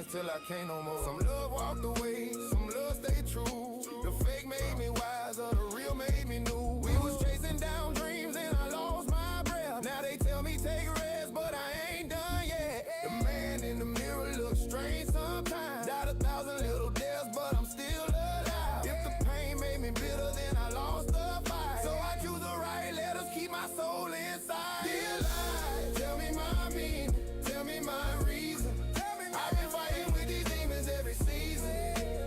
friends till I can't no more. Some love walked away, some love stayed true. The fake made me wiser, the real made me new. We was chasing down dreams and I lost my breath. Now they tell me take a rest, but I ain't done yet. The man in the mirror looks strange sometimes. Died 1,000 little deaths, but I'm still alive. If the pain made me bitter, then I lost the fight. So I choose the right letters, keep my soul inside. Dear life, tell me my meaning, tell me my reason. I've been fighting with these demons every season.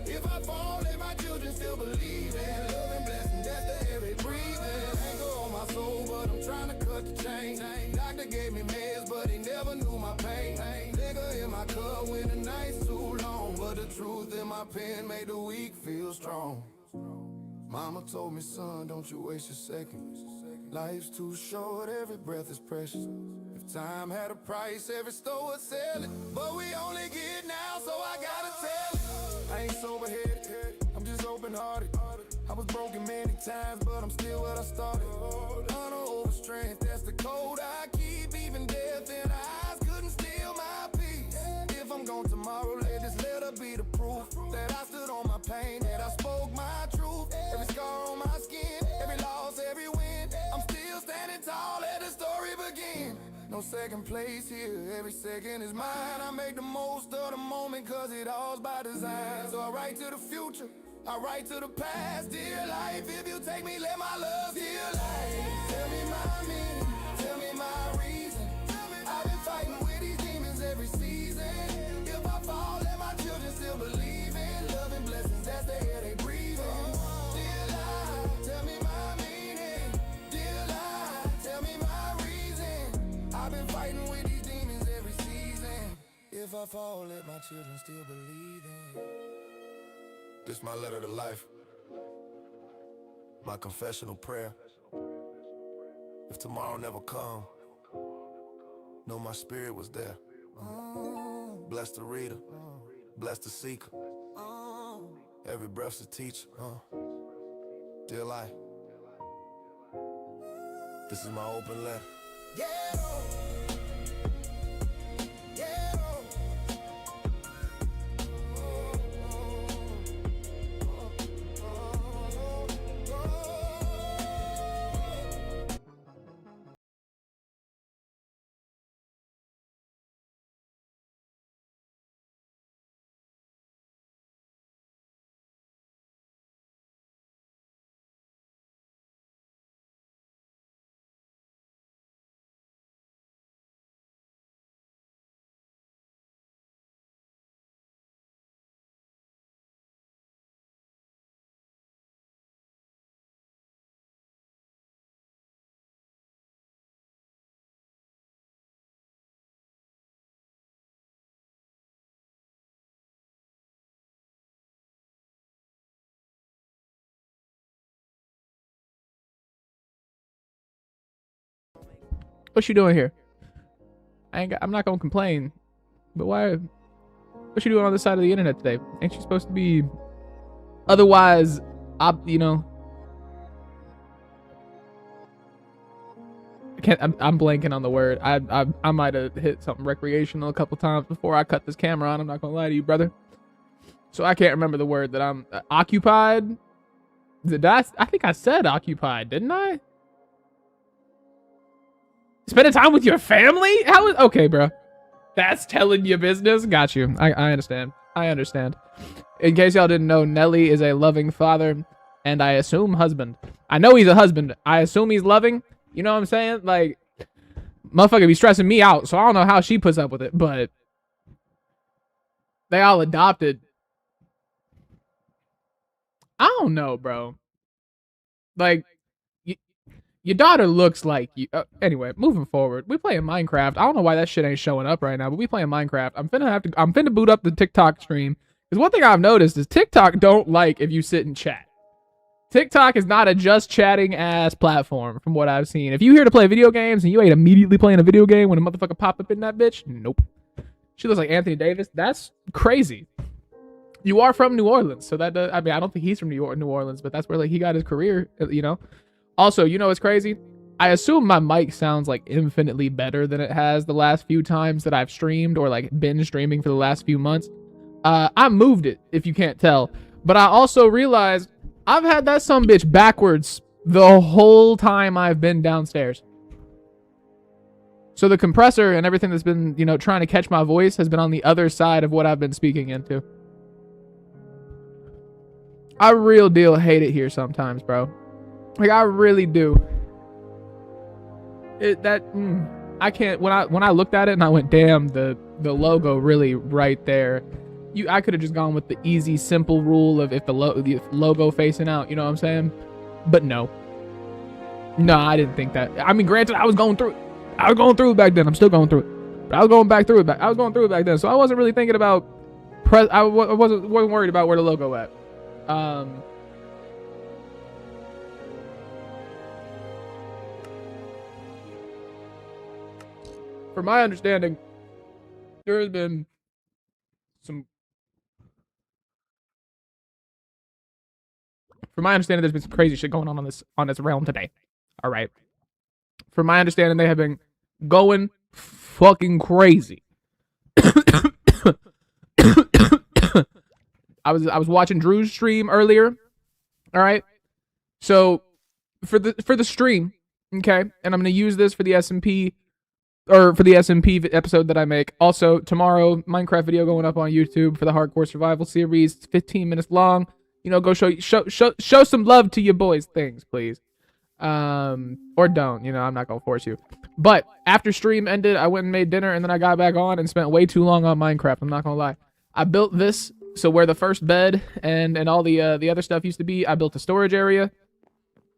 If I fall, let my children still believe in love and blessing, that's the air they breathing. Anger on my soul, but I'm trying to cut the chain. Doctor gave me meds, but he never knew my pain. Liquor in my cup when the night's too long, but the truth in my pen made the weak feel strong. Mama told me, son, don't you waste your seconds. Life's too short, every breath is precious. If time had a price, every store would sell it. But we only get now, so I gotta tell it. I ain't sober-headed, I'm just open-hearted. I was broken many times, but I'm still what I started. Honor over strength, that's the code I keep. Even death in the eyes couldn't steal my peace. If I'm gone tomorrow, let this letter be the proof that I stood on my pain, that I spoke my truth. Every scar on my skin, every loss, every win, I'm still standing tall, let the story begin. No second place here, every second is mine. I make the most of the moment, cause it all's by design. So I write to the future, I write to the past. Dear life, if you take me, let my love. Dear life, tell me my meaning, tell me my reason. I've been fighting with these demons every season. If I fall, let my children still believe in love and blessings, that's the air they breathe in. Dear life, tell me my meaning. Dear life, tell me my reason. I've been fighting with these demons every season. If I fall, let my children still believe in. This my letter to life, my confessional prayer. If tomorrow never come, know my spirit was there. Bless the reader, bless the seeker. Every breath's a teacher. Dear life, this is my open letter. Yeah. What you doing here? I'm not gonna complain, but why? What you doing on this side of the internet today? Ain't you supposed to be otherwise, you know? I'm blanking on the word. I might have hit something recreational a couple times before I cut this camera on. I'm not gonna lie to you, brother. So I can't remember the word that I'm occupied. I think I said occupied, didn't I? Spending time with your family? How is okay, bro? That's telling you business. Got you. I understand. I understand. In case y'all didn't know, Nelly is a loving father, and I assume husband. I know he's a husband. I assume he's loving. You know what I'm saying? Like, motherfucker be stressing me out, so I don't know how she puts up with it, but they all adopted. I don't know, bro. Like, your daughter looks like you. Anyway, moving forward, we playing Minecraft. I don't know why that shit ain't showing up right now, but we playing Minecraft. I'm finna boot up the TikTok stream. Because one thing I've noticed is TikTok don't like if you sit and chat. TikTok is not a just chatting ass platform from what I've seen. If you here to play video games and you ain't immediately playing a video game when a motherfucker pop up in that bitch, nope. She looks like Anthony Davis. That's crazy. You are from New Orleans, so that does, I mean, I don't think he's from New Orleans, but that's where like he got his career, you know. Also, you know what's crazy? I assume my mic sounds like infinitely better than it has the last few times that I've streamed or like been streaming for the last few months. I moved it, if you can't tell. But I also realized I've had that sumbitch backwards the whole time I've been downstairs. So the compressor and everything that's been, trying to catch my voice has been on the other side of what I've been speaking into. I real deal hate it here sometimes, bro. Like, I really do. I can't. When I looked at it and I went, damn, the logo really right there. I could have just gone with the easy, simple rule of if the logo facing out. You know what I'm saying? But no, I didn't think that. I mean, granted, I was going through it back then. I'm still going through it. But I was going through it back then. So I wasn't really thinking about. I wasn't worried about where the logo at. From my understanding, there has been some. From my understanding, there's been some crazy shit going on this realm today. All right. From my understanding, they have been going fucking crazy. I was watching Drew's stream earlier. All right. So for the stream, okay, and I'm gonna use this for the SMP episode that I make. Also, tomorrow, Minecraft video going up on YouTube for the Hardcore Survival series. It's 15 minutes long. Go show some love to your boys' things, please. Or don't. I'm not gonna force you. But after stream ended, I went and made dinner, and then I got back on and spent way too long on Minecraft. I'm not gonna lie. I built this, so where the first bed and all the other stuff used to be, I built a storage area,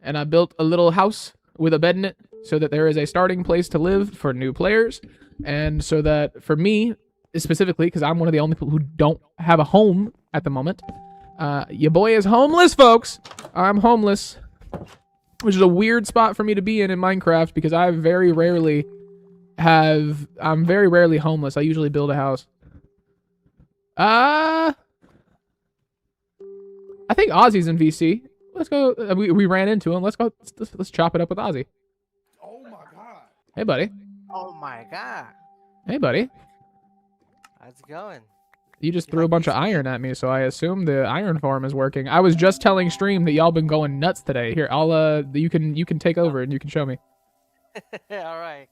and I built a little house with a bed in it, so that there is a starting place to live for new players, and so that for me specifically, because I'm one of the only people who don't have a home at the moment. Your boy is homeless, folks. I'm homeless, which is a weird spot for me to be in Minecraft because I'm very rarely homeless. I usually build a house. I think Ozzy's in VC. Let's go. We ran into him. Let's go. Let's chop it up with Ozzy. Oh my god. Hey, buddy. Oh my god. Hey, buddy. How's it going? You just threw a bunch of iron at me, so I assume the iron farm is working. I was just telling stream that y'all been going nuts today. Here, you can take over and you can show me. All right.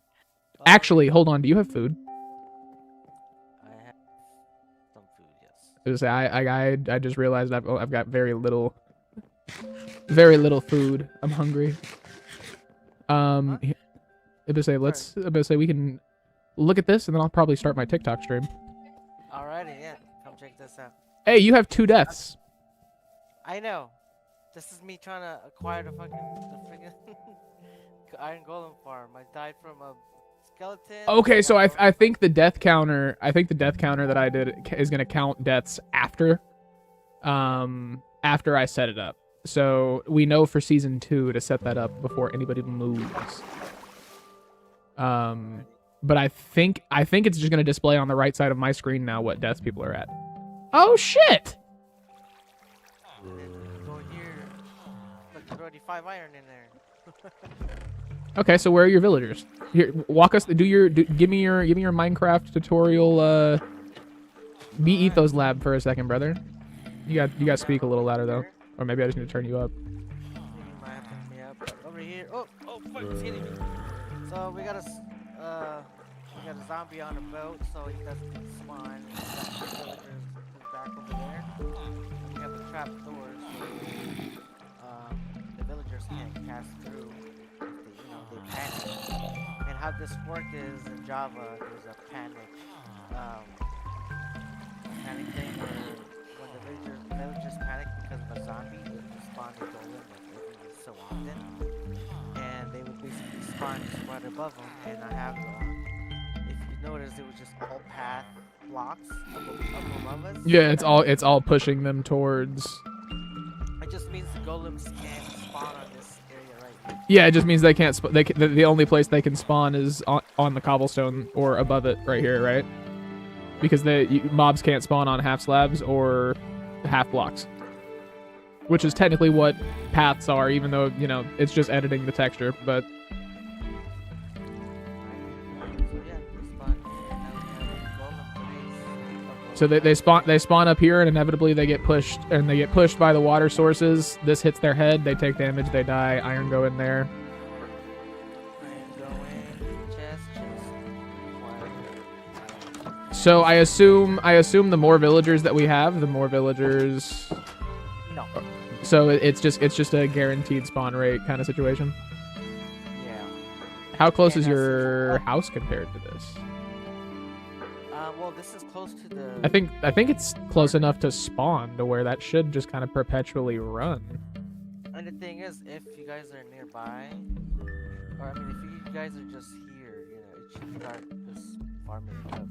Actually, hold on. Do you have food? I have some food, yes. I was gonna say I just realized I've got very little food. I'm hungry. I'm gonna say we can look at this and then I'll probably start my TikTok stream. Alrighty, yeah. Come check this out. Hey, you have 2 deaths. I know. This is me trying to acquire the freaking iron golem farm. I died from a skeleton. Okay, so I think the death counter that I did is gonna count deaths after I set it up. So we know for season 2 to set that up before anybody moves. But I think it's just gonna display on the right side of my screen now what deaths people are at. Oh shit! Go here. Look, there's already 5 iron in there. Okay, so where are your villagers? Here, walk us. Give me your Minecraft tutorial. Be Ethos lab for a second, brother. You got to speak a little louder though, or maybe I just need to turn you up. You might have to turn me up. Over here. Oh, fuck, it's hitting me. So we got a zombie on a boat, so he doesn't spawn. The villagers is back over there. And we have a trap door, so the villagers can't pass through. They panic. And how this works is in Java, there's a panic thing where when the villagers panic because of a zombie, they will spawn a golem every so often. And they would basically spawn just right above them. And I have, if you notice, it was just all path blocks up above us. Yeah, it's all pushing them towards. It just means the golems can't spawn on this area right here. Yeah, it just means they can't. The only place they can spawn is on the cobblestone or above it, right here, right? Because mobs can't spawn on half slabs or half blocks, which is technically what paths are, even though it's just editing the texture. But So yeah, we spawned here, and now we have a golem place. So they spawn up here, and inevitably they get pushed, and they get pushed by the water sources. This hits their head, they take damage, they die. Iron go in there. Iron going. Chest. So I assume the more villagers that we have, the more villagers. No. So it's just a guaranteed spawn rate kind of situation. Yeah. How close And is that's- your house compared to this? Well, this is close to the. I think it's close enough to spawn to where that should just kind of perpetually run. And the thing is, if you guys are nearby, or I mean, if you guys are just here, it should start just farming it up.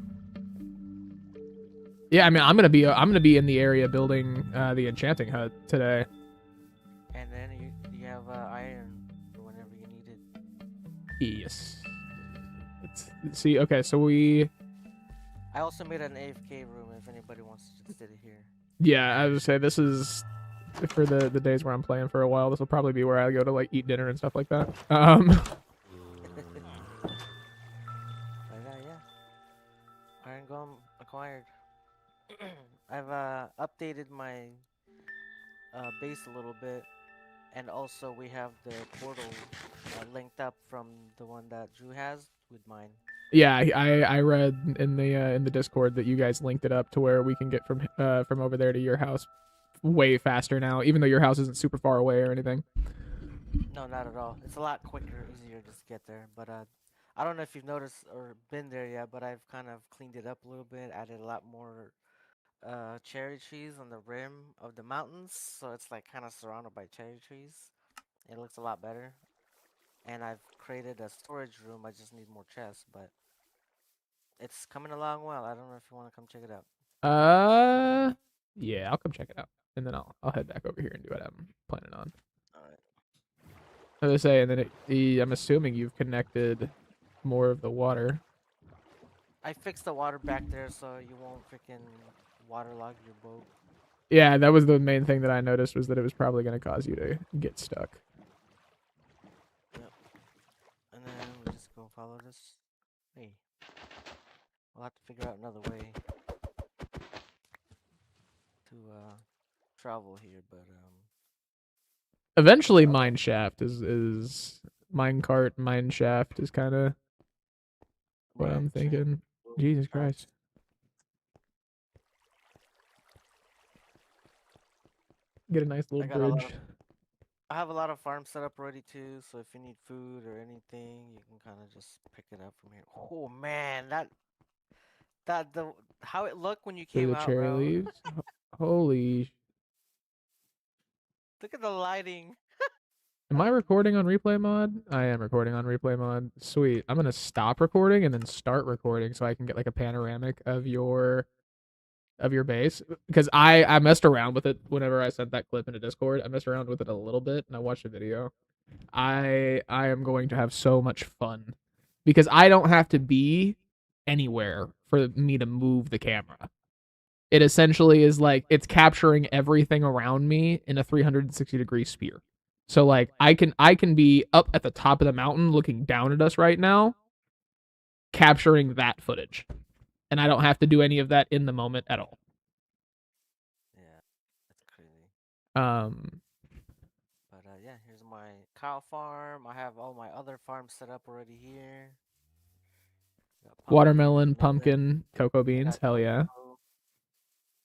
Yeah, I mean, I'm gonna be in the area building the enchanting hut today. And then you have iron for whenever you need it. Yes. Let's see. Okay, so I also made an AFK room if anybody wants to just sit here. yeah, I would say this is for the days where I'm playing for a while. This will probably be where I go to like eat dinner and stuff like that. But yeah. Iron Golem acquired. I've updated my base a little bit, and also we have the portal linked up from the one that Drew has with mine. Yeah, I read in the Discord that you guys linked it up to where we can get from over there to your house way faster now, even though your house isn't super far away or anything. No, not at all. It's a lot quicker, easier just to get there. But I don't know if you've noticed or been there yet, but I've kind of cleaned it up a little bit, added a lot more cherry trees on the rim of the mountains, so it's like kind of surrounded by cherry trees. It looks a lot better. And I've created a storage room. I just need more chests, but it's coming along well. I don't know if you want to come check it out. Yeah, I'll come check it out, and then I'll head back over here and do what I'm planning on. All right. As I say, and then I'm assuming you've connected more of the water. I fixed the water back there so you won't freaking waterlog your boat. Yeah, that was the main thing that I noticed, was that it was probably going to cause you to get stuck. And then we just go follow this. Hey, we'll have to figure out another way to travel here, but Eventually, mine shaft is minecart, mine shaft is kind of what right, I'm true. thinking. Jesus Christ. Get a nice little I got a lot bridge. I have a lot of farms set up already too, so if you need food or anything, you can kind of just pick it up from here. Oh man, the how it looked when you Through came the out, cherry bro. leaves. Holy. Look at the lighting. Am I recording on replay mod? I am recording on replay mod. Sweet. I'm gonna stop recording and then start recording so I can get like a panoramic of your base, because I messed around with it whenever I sent that clip into Discord. I messed around with it a little bit and I watched a video. I am going to have so much fun because I don't have to be anywhere for me to move the camera. It essentially is like it's capturing everything around me in a 360-degree sphere. So like I can be up at the top of the mountain looking down at us right now, capturing that footage. And I don't have to do any of that in the moment at all. Yeah, that's crazy. Um But yeah, here's my cow farm. I have all my other farms set up already here. Got watermelon, pumpkins, melon, pumpkin, cocoa I beans, got hell yeah. cocoa.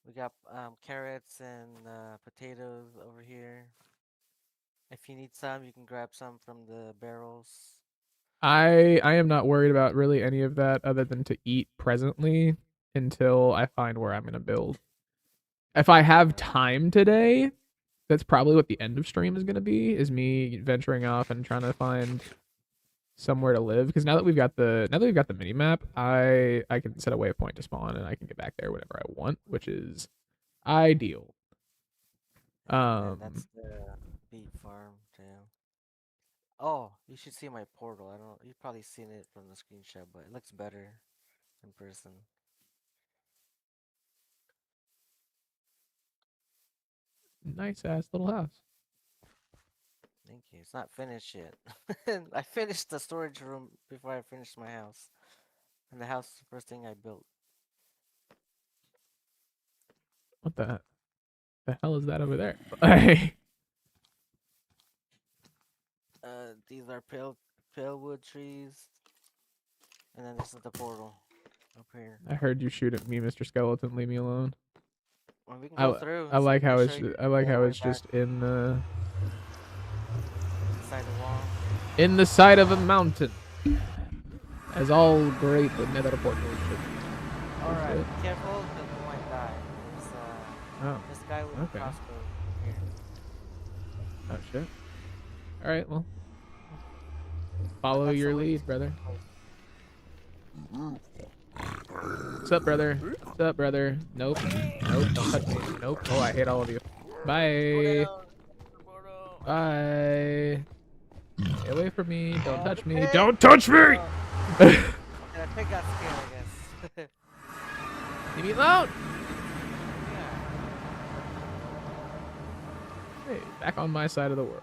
We got carrots and potatoes over here. If you need some, you can grab some from the barrels. I am not worried about really any of that other than to eat presently until I find where I'm going to build. If I have time today, that's probably what the end of stream is going to be, is me venturing off and trying to find somewhere to live, because now that we've got the mini map, I can set a waypoint to spawn and I can get back there whenever I want, which is ideal. And that's the beet farm too. Oh, you should see my portal. I don't. You've probably seen it from the screenshot, but it looks better in person. Nice ass little house. Thank you. It's not finished yet. I finished the storage room before I finished my house, and the house is the first thing I built. What the hell is that over there? Hey. These are pale wood trees, and then this is the portal up here. I heard you shoot at me, Mr. Skeleton. Leave me alone. Well, we can I, go through. I like Let how me it's show you I like the how way it's back just in the inside the wall. side of a mountain, as all great nether portals should. All right, it? be careful because we might die. There's Oh, this guy with okay. a crossbow over here. Oh shit. All right, well, follow That's the your way lead, to- brother. What's up, brother? What's up, brother? Nope. Nope. Don't touch me. Nope. Oh, I hate all of you. Go Bye. down. Portal. Bye. Stay away from me. Don't touch me. Pig. Don't touch me! And the pig got scared, I guess. Leave me alone! Yeah. Hey, back on my side of the world.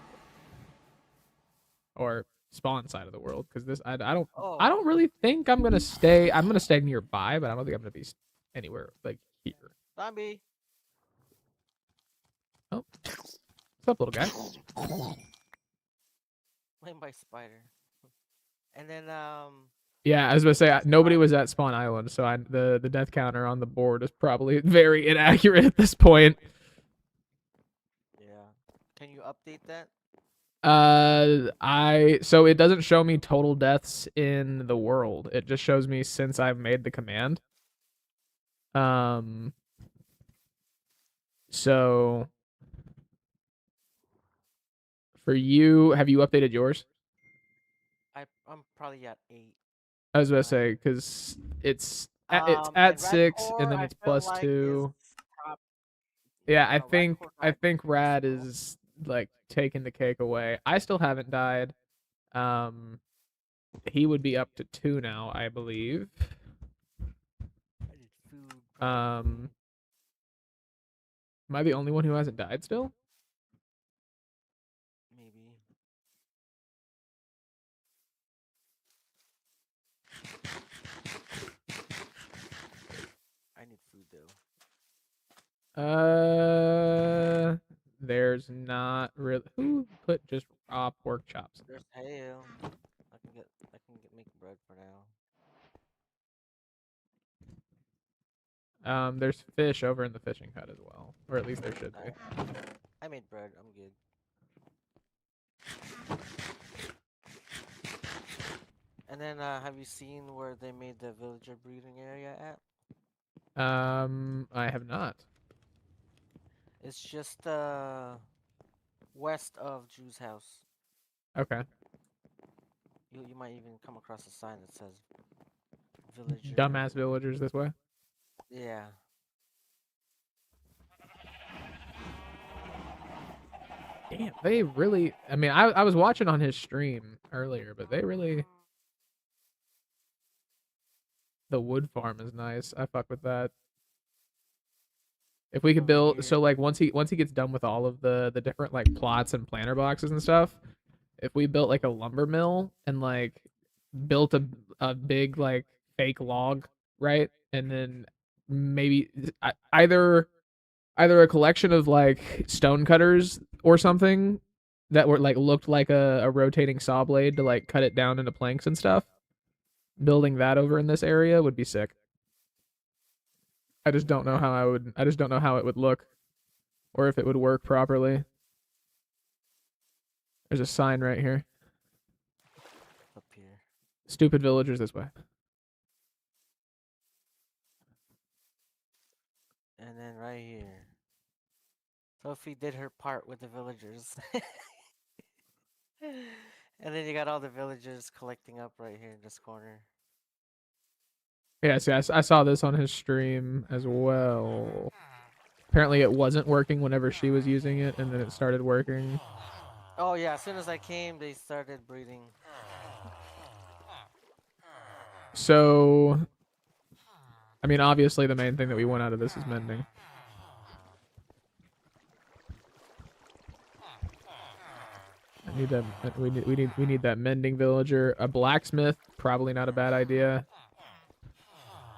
Or spawn side of the world, because this I don't Oh. I don't really think I'm gonna stay. I'm gonna stay nearby, but I don't think I'm gonna be anywhere like here. Zombie. Oh, what's up, little guy? Slain by spider. And then Yeah, I was gonna say nobody was at Spawn Island, so the death counter on the board is probably very inaccurate at this point. yeah. Can you update that? So it doesn't show me total deaths in the world. It just shows me since I've made the command. So for you, have you updated yours? I'm probably at 8. I was about to say because it's at And 6 Radcore, and then I it's feel plus like 2. is top. Yeah, No, Radcore I died think Rad ago. is like taking the cake away. I still haven't died. He would be up to 2 now, I believe. I need food. Am I the only one who hasn't died still? Maybe. I need food though. There's not really. Who put just raw pork chops? There's hail. I can get make bread for now. There's fish over in the fishing hut as well, or at least there should be. I made bread. I'm good. And then have you seen where they made the villager breeding area at? I have not. It's just west of Drew's house. Okay. You might even come across a sign that says villager. Dumbass villagers this way. Yeah. Damn, they really. I mean, I was watching on his stream earlier, but they really. The wood farm is nice. I fuck with that. If we could Over build, here. so like once he gets done with all of the different like plots and planter boxes and stuff, if we built like a lumber mill and like built a big like fake log, right, and then maybe either a collection of like stone cutters or something that were like looked like a rotating saw blade to like cut it down into planks and stuff. Building that over in this area would be sick. I just don't know how I just don't know how it would look or if it would work properly. There's a sign right here. Up here. Stupid villagers this way. And then right here. Sophie did her part with the villagers. And then you got all the villagers collecting up right here in this corner. Yeah, see, I saw this on his stream as well. Apparently it wasn't working whenever she was using it, and then it started working. Oh yeah, as soon as I came, they started breeding. So, I mean, obviously the main thing that we want out of this is mending. I need that. We need that mending villager. A blacksmith, probably not a bad idea.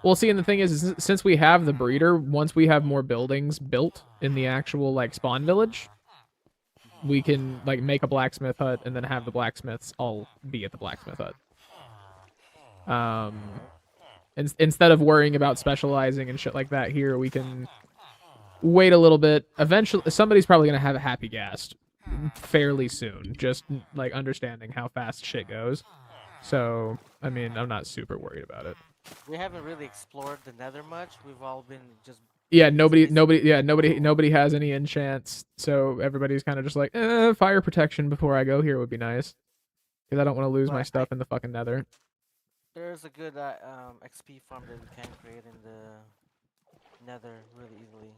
Well, see, and the thing is, since we have the breeder, once we have more buildings built in the actual like spawn village, we can like make a blacksmith hut and then have the blacksmiths all be at the blacksmith hut. Instead of worrying about specializing and shit like that here, we can wait a little bit. Eventually, somebody's probably gonna have a happy gas fairly soon. Just like understanding how fast shit goes. So, I mean, I'm not super worried about it. We haven't really explored the Nether much. We've all been just Yeah, nobody has any enchants, so everybody's kind of just like, fire protection before I go here would be nice, because I don't want to lose my But stuff in the fucking Nether. there's a good XP farm that we can create in the Nether really easily.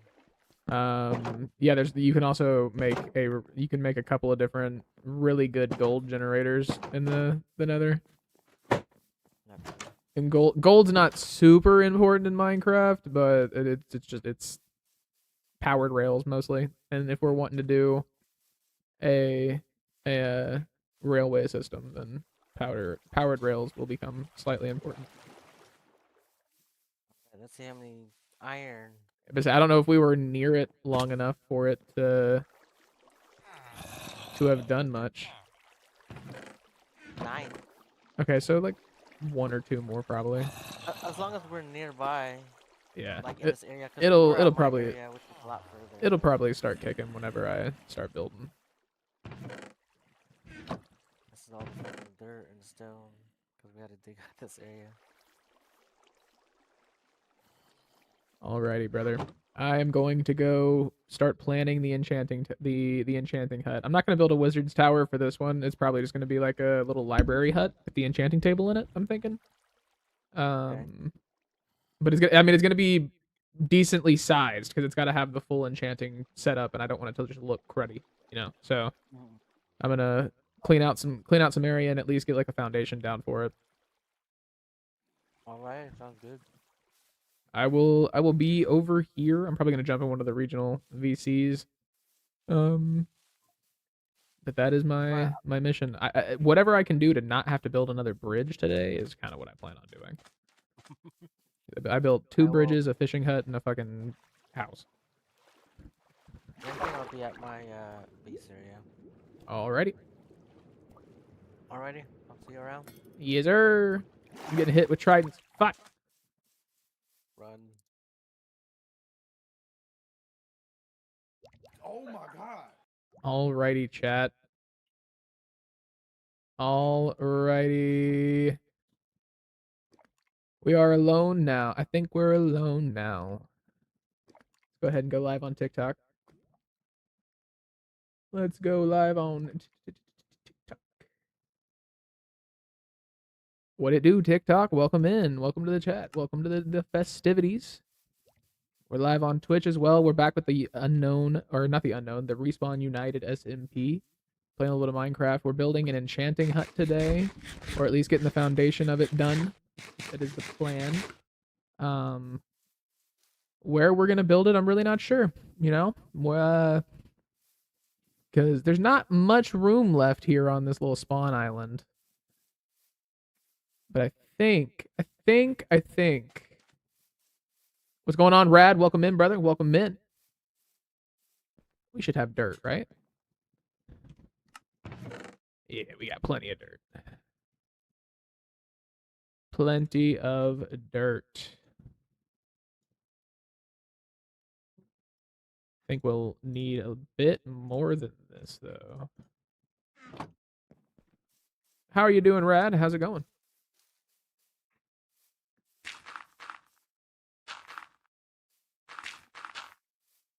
Yeah, you can also make a couple of different really good gold generators in the Nether. Not really. And gold's not super important in Minecraft, but it's powered rails mostly. And if we're wanting to do a railway system, then powered rails will become slightly important. Let's see how many iron. But I don't know if we were near it long enough for it to have done much. 9. Okay, so like 1 or 2 more probably. As long as we're nearby, Yeah, like in this area. 'Cause it'll we're at my probably- area, which is a lot further. it'll probably start kicking whenever I start building. This is all the fucking dirt and stone because we had to dig out this area. Alrighty, brother. I am going to go start planning the enchanting the enchanting hut. I'm not going to build a wizard's tower for this one. It's probably just going to be like a little library hut with the enchanting table in it, I'm thinking. But it's going to be decently sized because it's got to have the full enchanting setup, and I don't want it to just look cruddy, So I'm going to clean out some area and at least get like a foundation down for it. Alright, sounds good. I will be over here. I'm probably gonna jump in one of the regional VCs. But that is my mission. Whatever I can do to not have to build another bridge today is kind of what I plan on doing. I built 2 bridges, a fishing hut, and a fucking house. I think I'll be at my base area. Alrighty. Alrighty, I'll see you around. Yes, sir. I'm getting hit with tridents. Fuck. Run. Oh my god. Alrighty, chat. Alrighty. We are alone now. I think we're alone now. Let's go ahead and go live on TikTok. Let's go live on TikTok. What it do, TikTok? Welcome in. Welcome to the chat. Welcome to the festivities. We're live on Twitch as well. We're back with the unknown, or not the unknown, the Respawn United SMP. Playing a little bit of Minecraft. We're building an enchanting hut today, or at least getting the foundation of it done. That is the plan. Where we're gonna build it, I'm really not sure. Because there's not much room left here on this little spawn island. But I think. What's going on, Rad? Welcome in, brother. Welcome in. We should have dirt, right? Yeah, we got plenty of dirt. Plenty of dirt. I think we'll need a bit more than this, though. How are you doing, Rad? How's it going?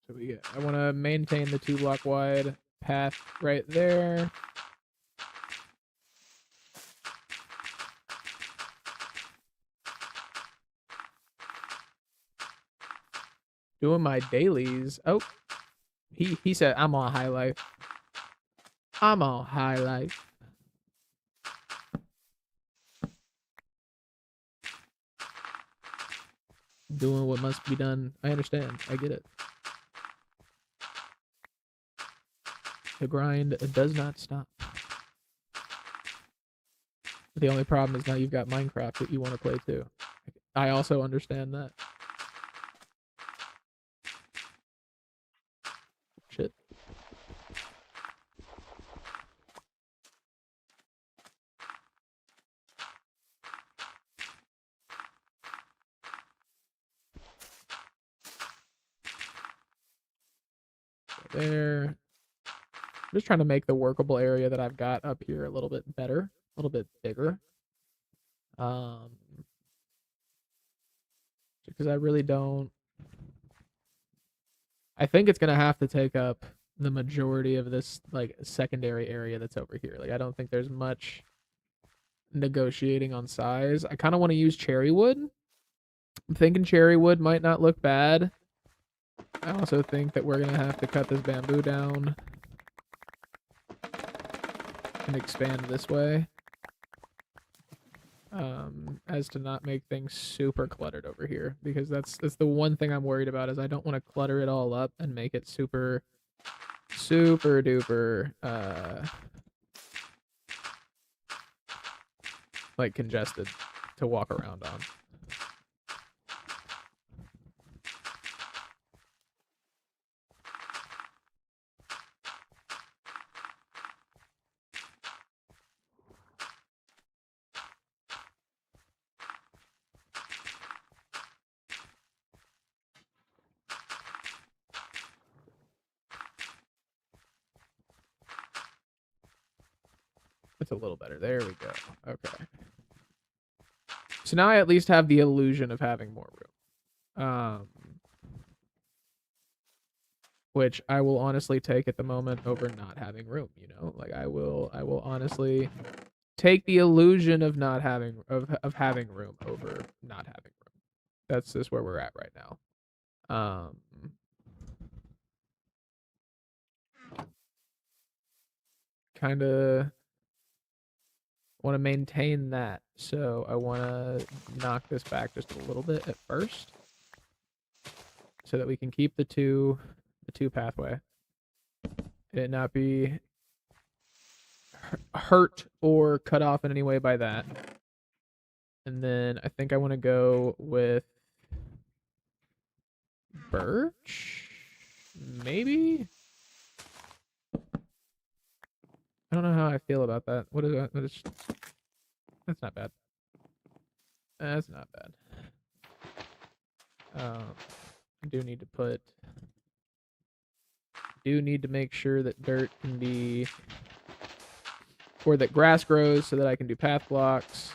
So I want to maintain the 2-block wide path right there. Doing my dailies. Oh, he said I'm on high life. I'm on high life. Doing what must be done. I understand. I get it. The grind does not stop. The only problem is now you've got Minecraft that you want to play too. I also understand that. Shit. There. I'm just trying to make the workable area that I've got up here a little bit better, a little bit bigger. Because I really don't. I think it's gonna have to take up the majority of this like secondary area that's over here. Like I don't think there's much negotiating on size. I kind of want to use cherry wood. I'm thinking cherry wood might not look bad. I also think that we're gonna have to cut this bamboo down and expand this way. As to not make things super cluttered over here, because that's the one thing I'm worried about is I don't want to clutter it all up and make it super duper like congested to walk around on. It's a little better. There we go. Okay. So now I at least have the illusion of having more room. Which I will honestly take at the moment over not having room, you know? Like I will honestly take the illusion of not having of having room over not having room. That's just where we're at right now. Kind of want to maintain that. So I want to knock this back just a little bit at first so that we can keep the two pathway. It not be hurt or cut off in any way by that. And then I think I want to go with birch, maybe. I don't know how I feel about that. What is that? That's not bad. That's not bad. I do need to make sure that dirt can be, or that grass grows so that I can do path blocks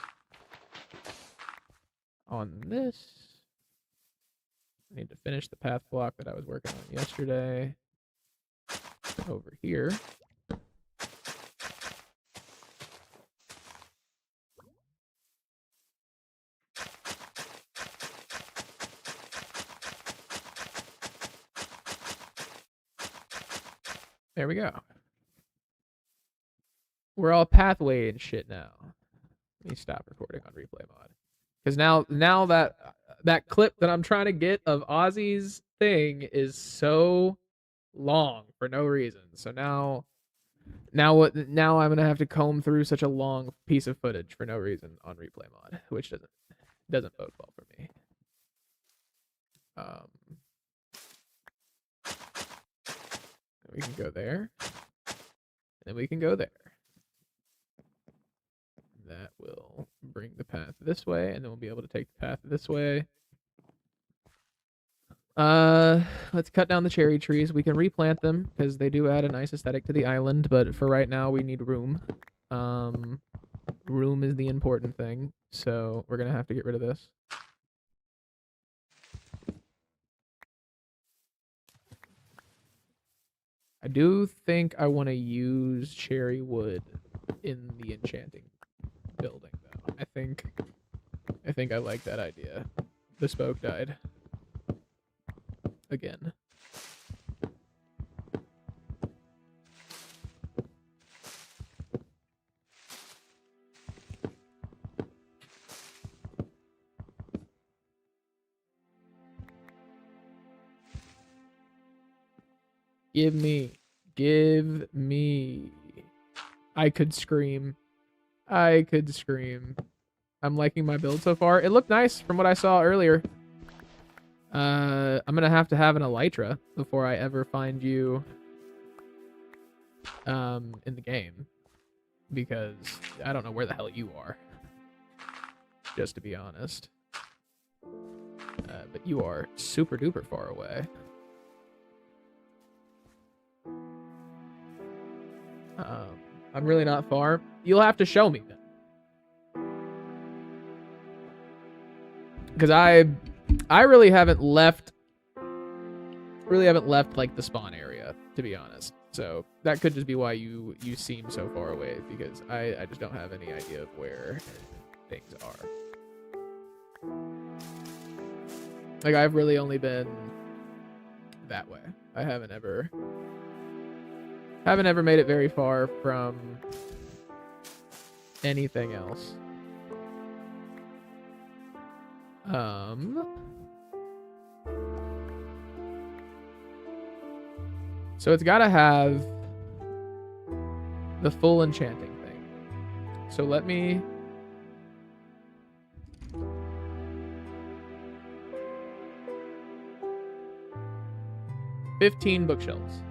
on this. I need to finish the path block that I was working on yesterday over here. There we go. We're all pathway and shit now. Let me stop recording on replay mod. Because now that clip that I'm trying to get of Ozzy's thing is so long for no reason. So now I'm gonna have to comb through such a long piece of footage for no reason on replay mod, which doesn't bode well for me. We can go there. And then we can go there. That will bring the path this way, and then we'll be able to take the path this way. Let's cut down the cherry trees. We can replant them because they do add a nice aesthetic to the island, but for right now we need room. Room is the important thing, so we're gonna have to get rid of this. I do think I want to use cherry wood in the enchanting building, though. I think I like that idea. The spoke died. Again. Give me. I could scream. I'm liking my build so far. It looked nice from what I saw earlier. I'm gonna have to have an elytra before I ever find you in the game, because I don't know where the hell you are, just to be honest. But you are super duper far away. I'm really not far. You'll have to show me then, because I really haven't left like the spawn area, to be honest. So that could just be why you seem so far away, because I just don't have any idea of where things are. Like, I've really only been that way. I haven't ever made it very far from anything else. So it's got to have the full enchanting thing. So let me... $15 bookshelves.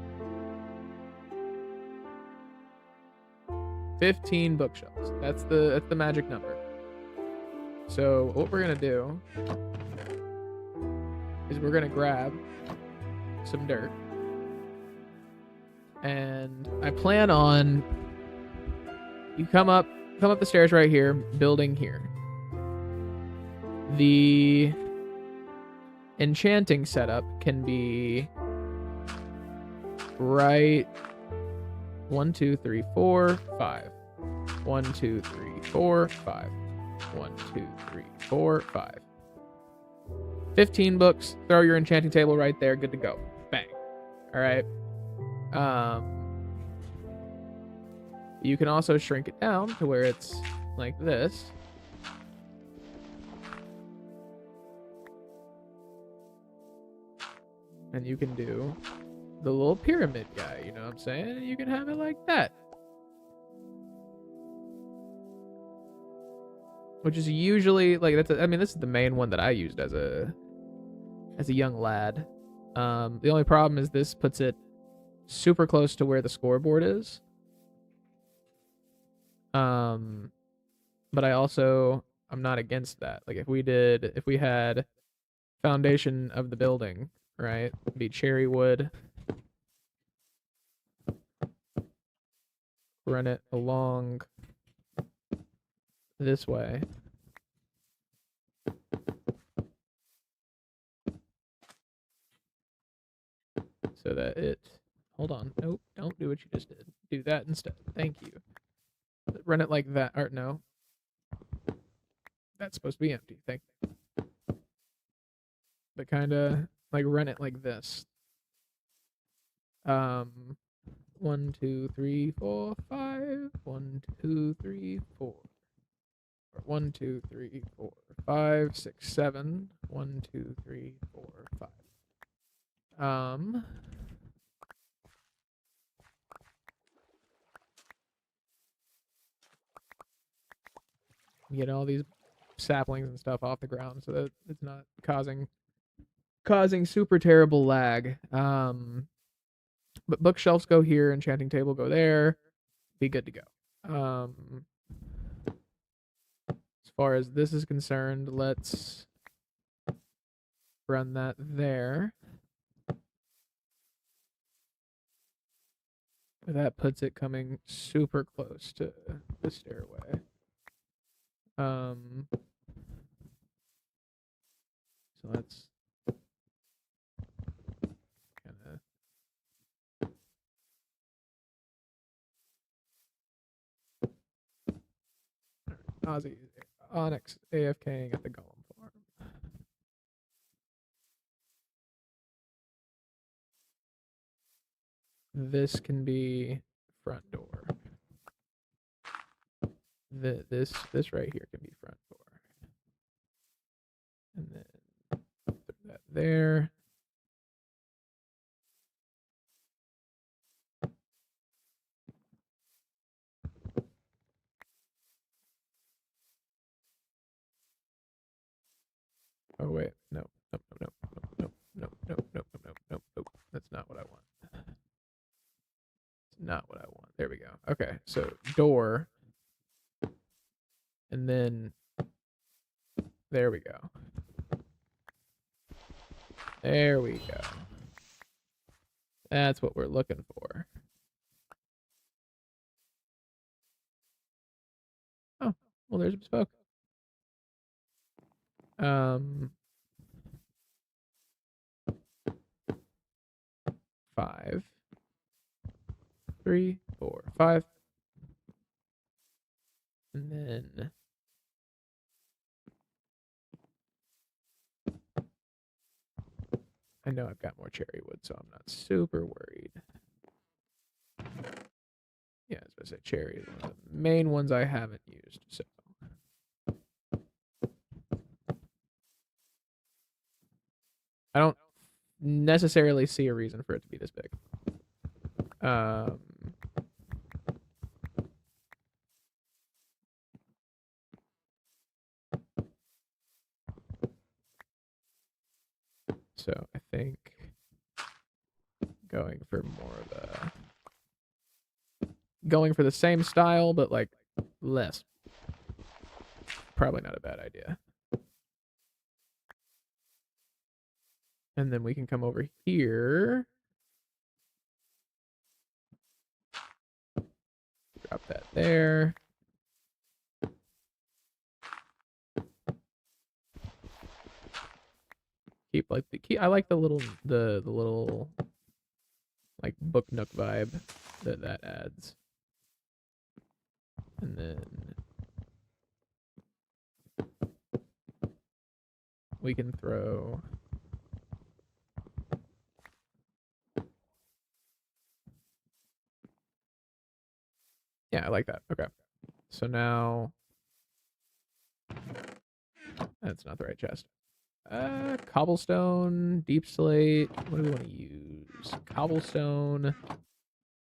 15 bookshelves. That's the magic number. So what we're gonna do is we're gonna grab some dirt, and I plan on you come up the stairs right here, building here. The enchanting setup can be right 1, 2, 3, 4, 5. 1, 2, 3, 4, 5. 1, 2, 3, 4, 5. 15 books. Throw your enchanting table right there. Good to go. Bang. All right. You can also shrink it down to where it's like this. And you can do the little pyramid guy, you know what I'm saying? And you can have it like that. Which is usually like I mean, this is the main one that I used as a young lad. The only problem is this puts it super close to where the scoreboard is. But I'm not against that. Like if we had foundation of the building, right? It'd be cherry wood. Run it along this way. So that it... Hold on. Nope, don't do what you just did. Do that instead. Thank you. Run it like that. Or no. That's supposed to be empty. Thank you. But kind of like run it like this. 1, 2, 3, 4, 5. 1, 2, 3, 4. Or 1, 2, 3, 4, 5, 6, 7. 1, 2, 3, 4, 5. Get all these saplings and stuff off the ground so that it's not causing super terrible lag. But bookshelves go here, enchanting table go there. Be good to go. As far as this is concerned, let's run that there. That puts it coming super close to the stairway. So let's kind of... Ozzy, Onyx AFKing at the Golem Farm. This can be front door. This right here can be front door. And then put that there. Oh wait, no, no, no, no, no, no, no, no, no, no, no, no. That's not what I want. It's not what I want. There we go. Okay, so door, and then there we go. There we go. That's what we're looking for. Oh, well, there's a bespoke. 5, 3, 4, 5, and then I know I've got more cherry wood, so I'm not super worried. Yeah, as I said, cherry is one of the main ones I haven't used. So I don't necessarily see a reason for it to be this big. So I think going for the same style, but like less. Probably not a bad idea. And then we can come over here. Drop that there. Keep like I like the little like book nook vibe that adds. And then we can throw yeah, I like that. Okay. So now that's not the right chest. Cobblestone, deep slate. What do we want to use? Cobblestone.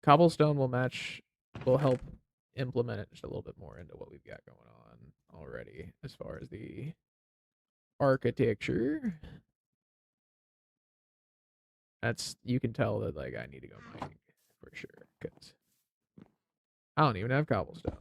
Cobblestone will help implement it just a little bit more into what we've got going on already as far as the architecture. You can tell that like I need to go mining for sure because I don't even have cobblestone.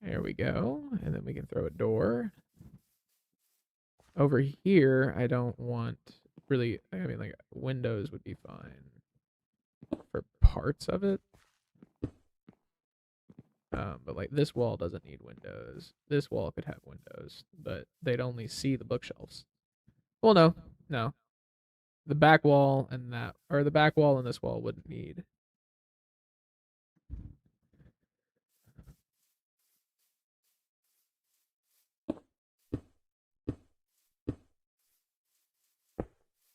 There we go. And then we can throw a door. Over here, I don't want really, I mean, like, windows would be fine for parts of it. But, like, this wall doesn't need windows. This wall could have windows, but they'd only see the bookshelves. Well, no. The back wall and the back wall and this wall wouldn't need.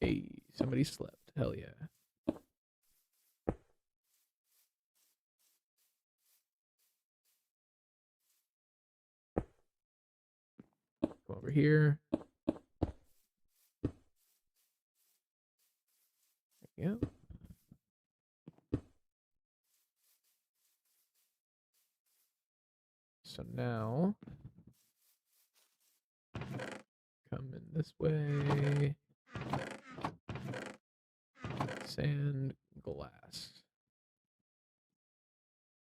Hey, somebody slept. Hell yeah. Come over here. There we go. So now, come in this way. Sand, glass.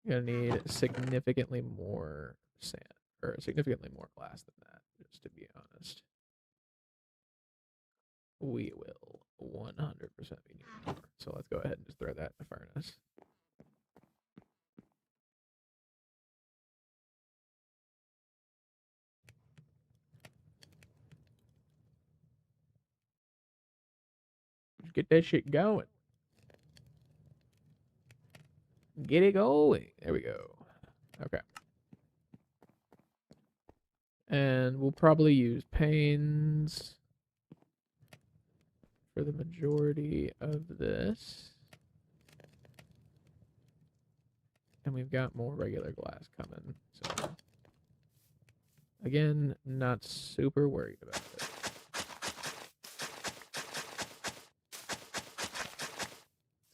You're gonna need significantly more sand, or significantly more glass than that, just to be honest. We will 100% be needing more. So let's go ahead and just throw that in the furnace. Just get that shit going. Get it going. There we go. Okay. And we'll probably use panes for the majority of this. And we've got more regular glass coming. So Again, not super worried about it.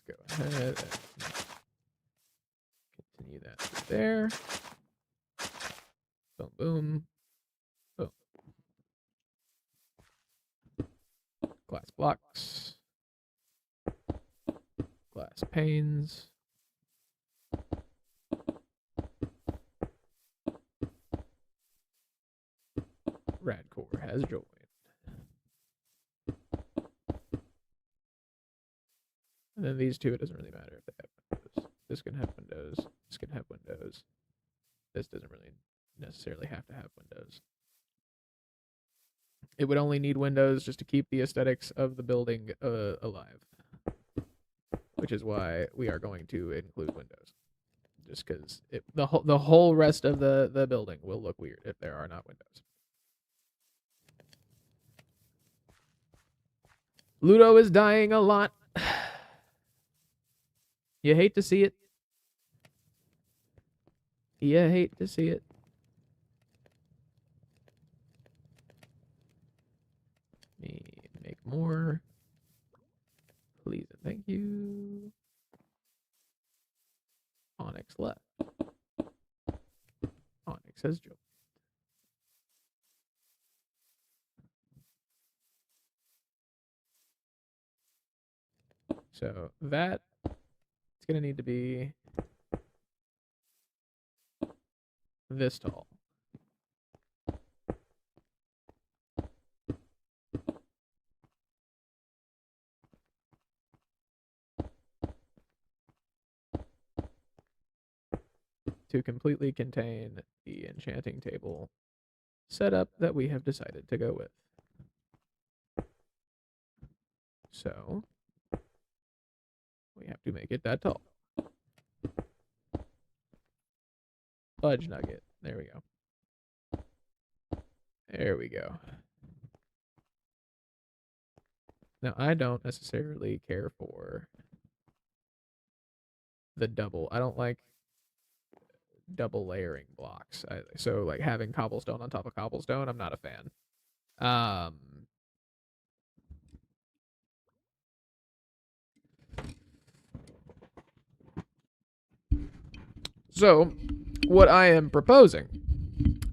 Let's go ahead and continue that through there. Boom, boom, boom. Glass blocks. Glass panes. Radcore has joined. And then these two, it doesn't really matter if they have windows. This can have windows. This can have windows. This doesn't really necessarily have to have windows. It would only need windows just to keep the aesthetics of the building alive. Which is why we are going to include windows. Just because the whole rest of the building will look weird if there are not windows. Ludo is dying a lot. You hate to see it. You hate to see it. Let me make more. Please and thank you. Onyx left. Onyx has joined. So that it's going to need to be this tall. To completely contain the enchanting table setup that we have decided to go with. So we have to make it that tall. Fudge nugget. There we go. There we go. Now, I don't necessarily care for the double. I don't like double layering blocks. So, like, having cobblestone on top of cobblestone, I'm not a fan. So, what I am proposing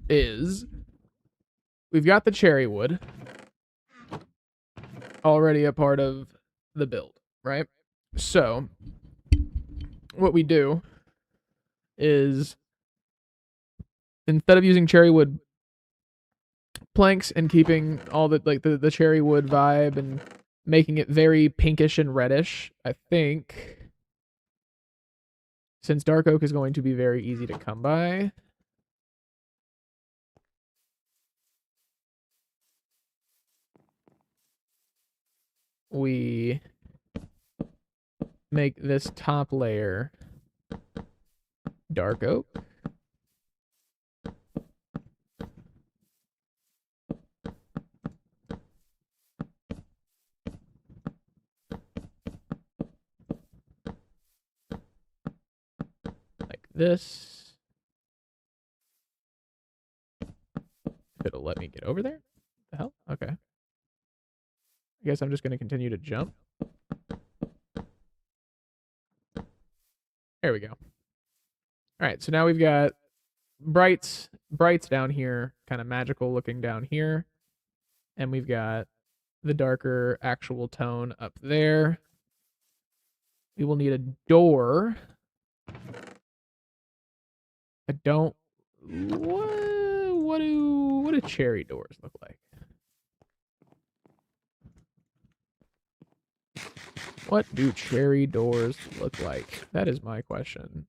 is we've got the cherry wood already a part of the build, right? So, what we do is instead of using cherry wood planks and keeping all the cherry wood vibe and making it very pinkish and reddish, I think since dark oak is going to be very easy to come by, we make this top layer dark oak. Like this. It'll let me get over there? What the hell? Okay. I guess I'm just going to continue to jump. There we go. All right, so now we've got brights down here, kind of magical looking down here. And we've got the darker actual tone up there. We will need a door. I don't... What do cherry doors look like? What do cherry doors look like? That is my question.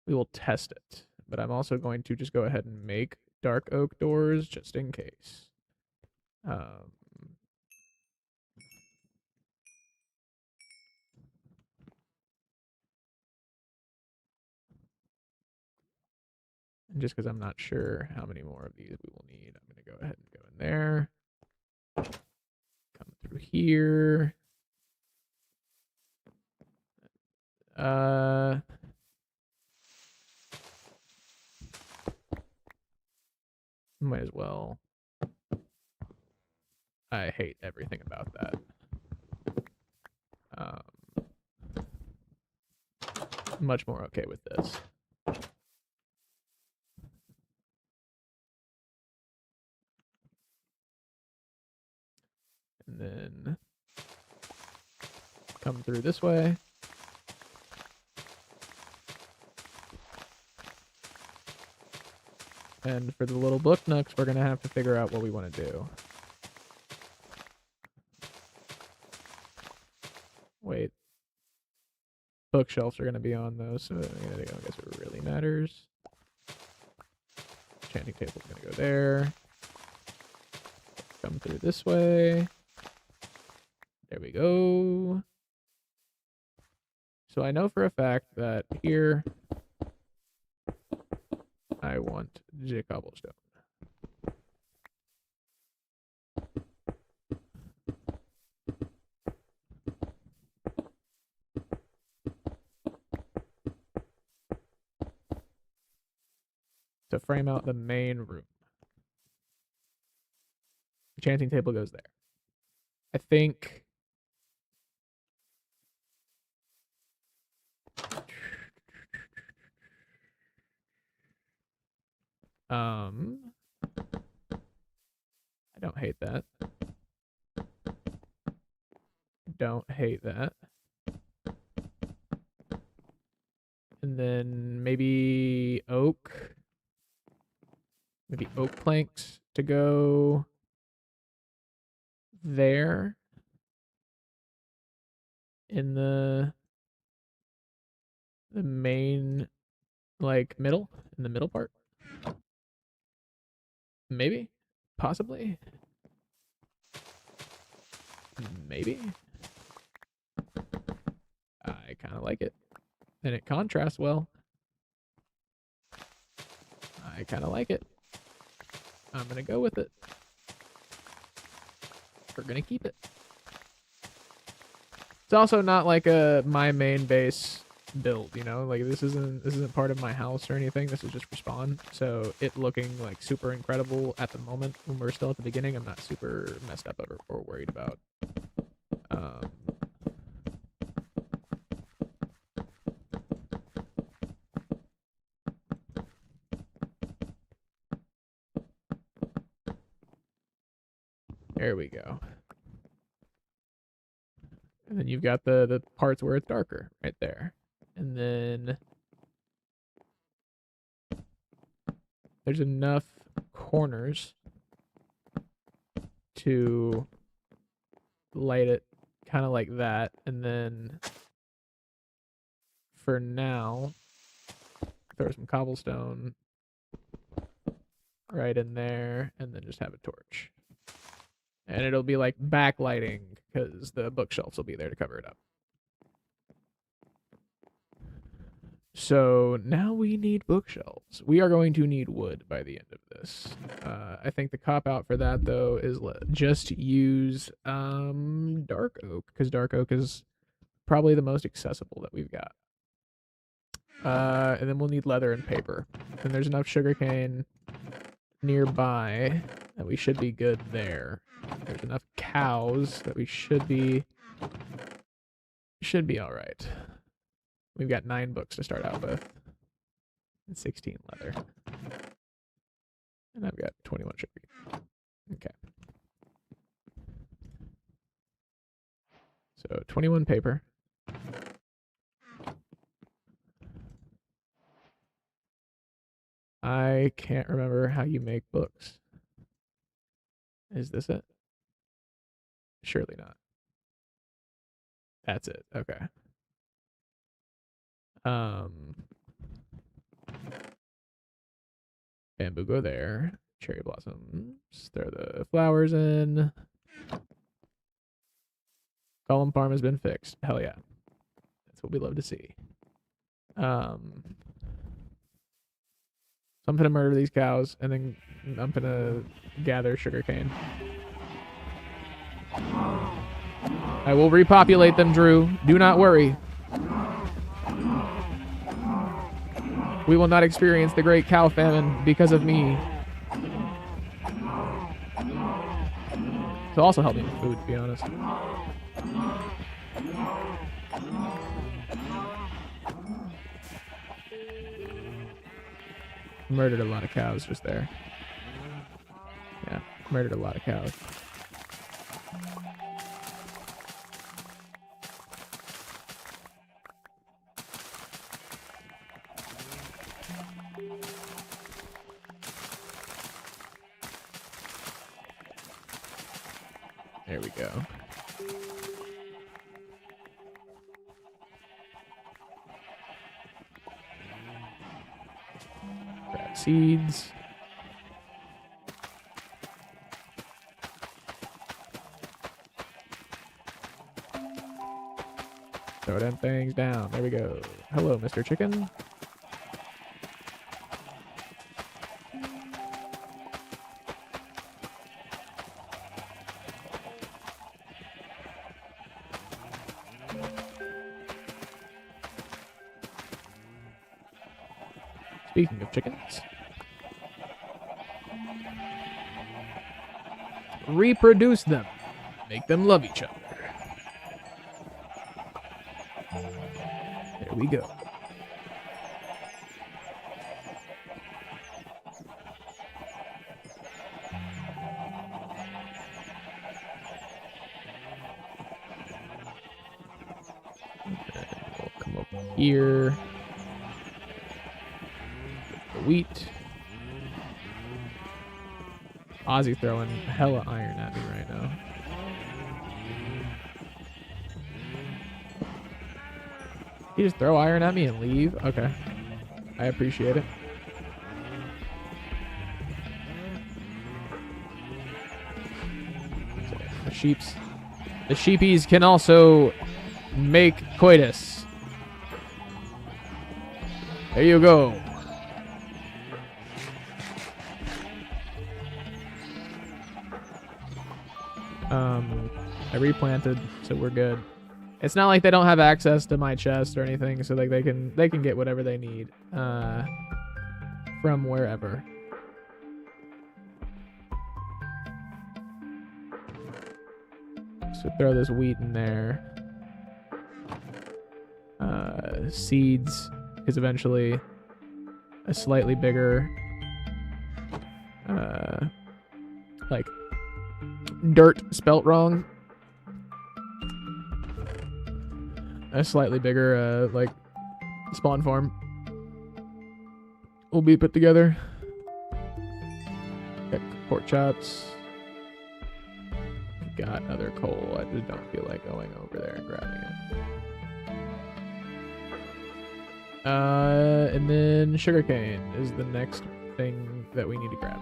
We will test it, but I'm also going to just go ahead and make dark oak doors just in case. And just because I'm not sure how many more of these we will need, I'm going to go ahead and go in there. Come through here. Might as well. I hate everything about that. Much more okay with this. And then come through this way. And for the little book nooks, we're going to have to figure out what we want to do. Wait. Bookshelves are going to be on those, so I guess it really matters. Enchanting table's going to go there. Come through this way. There we go. So I know for a fact that here I want J cobblestone. To frame out the main room. Enchanting table goes there. I think I don't hate that. Don't hate that. And then maybe oak. Maybe oak planks to go there in the main, like, middle, in the middle part. Maybe, possibly, maybe. I kind of like it, and it contrasts well. I kind of like it. I'm gonna go with it. We're gonna keep it. It's also not like my main base build, you know, like this isn't part of my house or anything. This is just for spawn, so it looking like super incredible at the moment when we're still at the beginning. I'm not super messed up or worried about. There we go. And then you've got the parts where it's darker right there. And then there's enough corners to light it kind of like that. And then for now, throw some cobblestone right in there and then just have a torch. And it'll be like backlighting because the bookshelves will be there to cover it up. So now we need bookshelves. We are going to need wood by the end of this. I think the cop out for that though is just use dark oak, because dark oak is probably the most accessible that we've got. And then we'll need leather and paper. And there's enough sugarcane nearby that we should be good there. There's enough cows that we should be all right. We've got 9 books to start out with and 16 leather. And I've got 21 sugar. Okay. So 21 paper. I can't remember how you make books. Is this it? Surely not. That's it. Okay. Bamboo go there. Cherry blossoms. Throw the flowers in. Column farm has been fixed. Hell yeah. That's what we love to see. So I'm gonna murder these cows and then I'm gonna gather sugarcane. I will repopulate them, Drew. Do not worry. We will not experience the great cow famine because of me. He'll also help me with food, to be honest. Murdered a lot of cows just there. Yeah, murdered a lot of cows. There we go. Grab seeds. Throw them things down. There we go. Hello, Mr. Chicken. Speaking of chickens, reproduce them. Make them love each other. There we go. We'll come over here. The wheat. Ozzy throwing hella iron at me right now. You just throw iron at me and leave? Okay. I appreciate it. The sheepies can also make coitus. There you go. I replanted, so we're good. It's not like they don't have access to my chest or anything, so like they can get whatever they need from wherever. So throw this wheat in there. Seeds is eventually a slightly bigger like dirt spelt wrong. A slightly bigger like spawn farm will be put together. Got pork chops. Got other coal. I just don't feel like going over there and grabbing it. And then sugarcane is the next thing that we need to grab.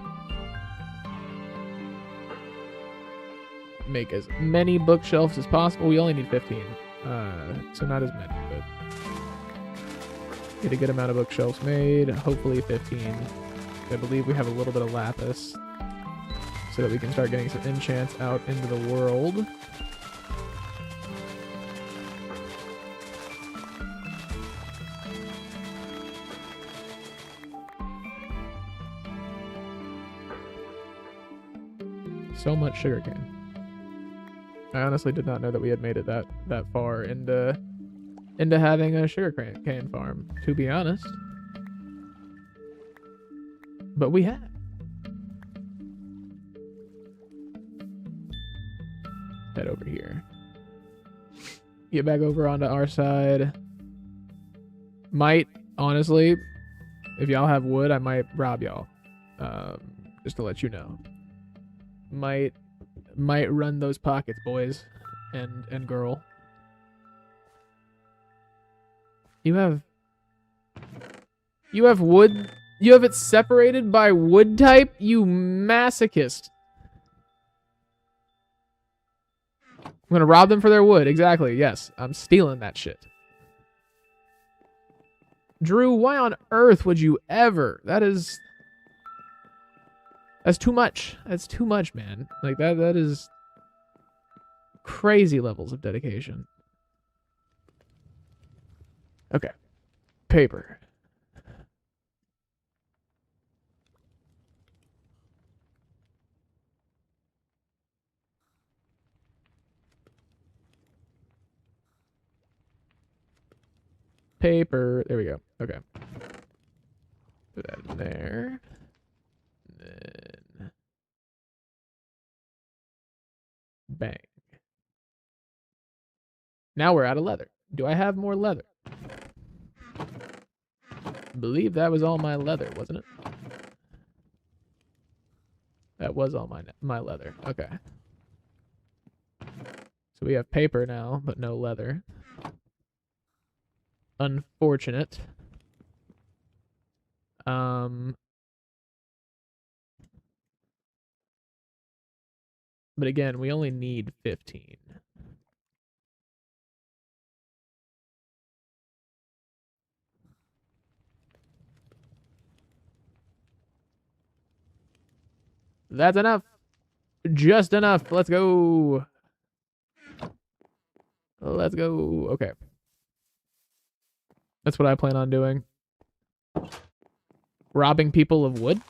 Make as many bookshelves as possible. We only need 15. So not as many, but get a good amount of bookshelves made. Hopefully 15. I believe we have a little bit of lapis so that we can start getting some enchants out into the world. So much sugarcane. I honestly did not know that we had made it that far into having a sugarcane farm, to be honest. But we have. Head over here. Get back over onto our side. Might, honestly, if y'all have wood, I might rob y'all. Just to let you know. Might run those pockets, boys and girl. You have wood. You have it separated by wood type, you masochist. I'm gonna rob them for their wood. Exactly. Yes, I'm stealing that shit. Drew, why on earth would you ever? That's too much. That's too much, man. Like that is crazy levels of dedication. Okay. Paper. paper. There we go. Okay. Put that in there. And then bang. Now we're out of leather. Do I have more leather? I believe that was all my leather, wasn't it? That was all my leather. Okay. So we have paper now, but no leather. Unfortunate. But again, we only need 15. That's enough. Just enough. Let's go. Let's go. Okay. That's what I plan on doing. Robbing people of wood?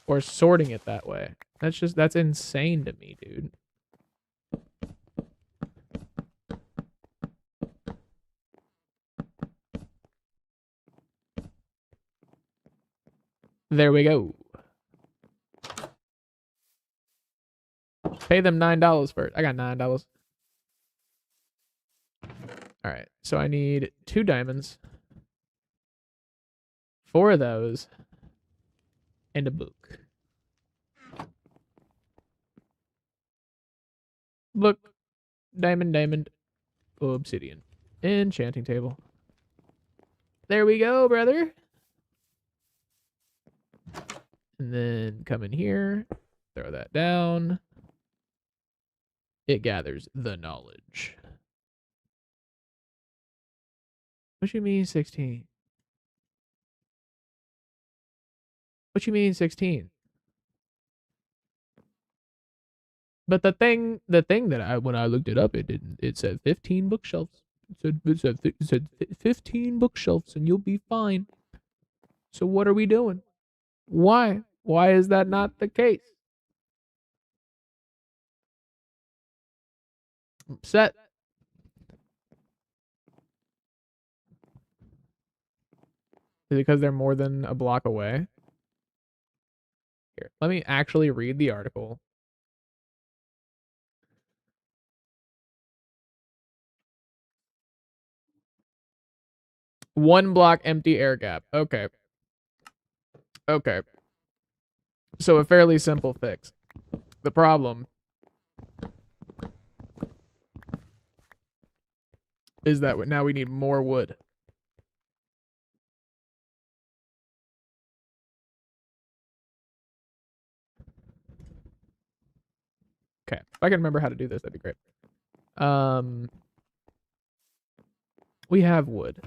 Or sorting it that way. That's insane to me, dude. There we go. Pay them $9 for it. I got $9. All right. So I need 2 diamonds. 4 of those. And a book. Book. Diamond. Oh, obsidian. Enchanting table. There we go, brother. And then come in here. Throw that down. It gathers the knowledge. What you mean 16? What you mean 16? But the thing that when I looked it up, it said 15 bookshelves. It said 15 bookshelves and you'll be fine. So what are we doing? Why? Why is that not the case? I'm upset. Is it because they're more than a block away? Here, let me actually read the article. One block empty air gap. Okay. Okay. So a fairly simple fix. The problem is that now we need more wood. Okay. If I can remember how to do this, that'd be great. We have wood.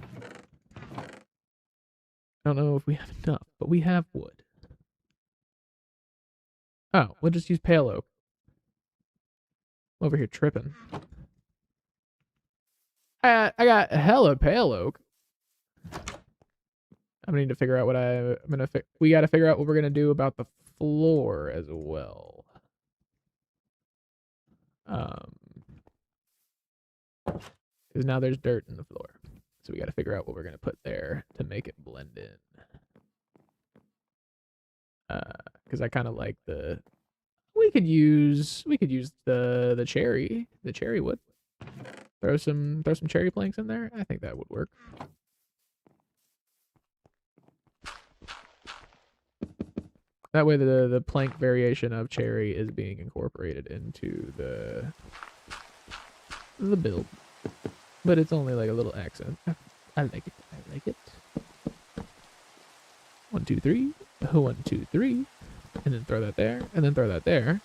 I don't know if we have enough, but we have wood. Oh, we'll just use pale oak. I'm over here tripping. I got hella pale oak. I'm gonna need to figure out what I'm gonna we gotta figure out what we're gonna do about the floor as well. Because now there's dirt in the floor. So we gotta figure out what we're gonna put there to make it blend in. Because I kind of like the. We could use the cherry wood. Throw some cherry planks in there. I think that would work. That way the plank variation of cherry is being incorporated into the build. But it's only like a little accent. I like it. I like it. 1, 2, 3. 1, 2, 3. And then throw that there. And then throw that there.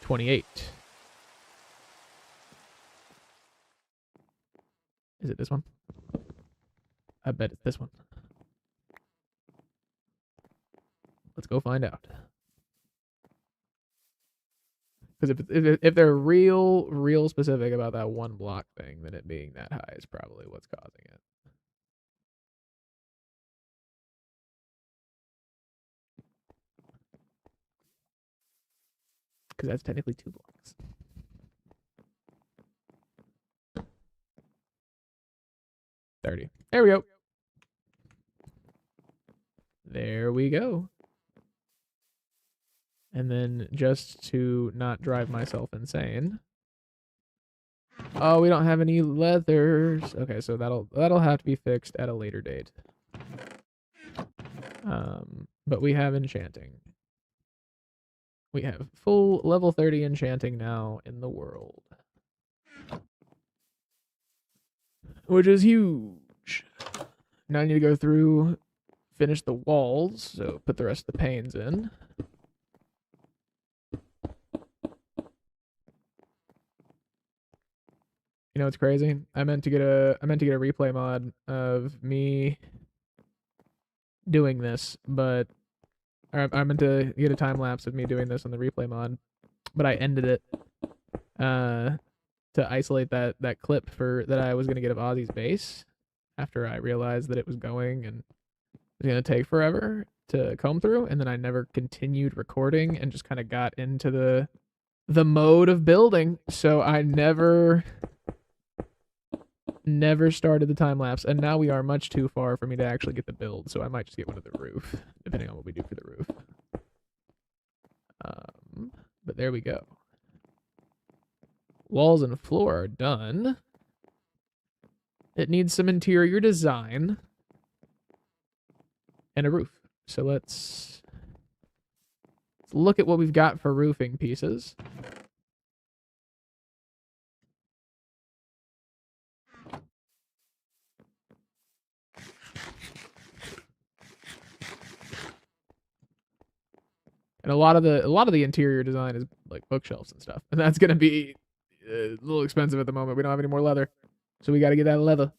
28. Is it this one? I bet it's this one. Let's go find out. Because if they're real specific about that one block thing, then it being that high is probably what's causing it. Because that's technically 2 blocks. 30. There we go. There we go. And then just to not drive myself insane. Oh, we don't have any leathers. Okay, so that'll have to be fixed at a later date. But we have enchanting. We have full level 30 enchanting now in the world. Which is huge. Now I need to go through, finish the walls, so put the rest of the panes in. You know what's crazy? I meant to get a replay mod of me doing this, but I meant to get a time lapse of me doing this on the replay mod, but I ended it to isolate that clip for that I was gonna get of Ozzy's bass after I realized that it was going and it was gonna take forever to comb through, and then I never continued recording and just kind of got into the mode of building, so I never started the time lapse, and now we are much too far for me to actually get the build, so I might just get one of the roof, depending on what we do for the roof. But there we go. Walls and floor are done. It needs some interior design and a roof. So let's look at what we've got for roofing pieces. And a lot of the interior design is like bookshelves and stuff, and that's gonna be a little expensive at the moment. We don't have any more leather, so we got to get that leather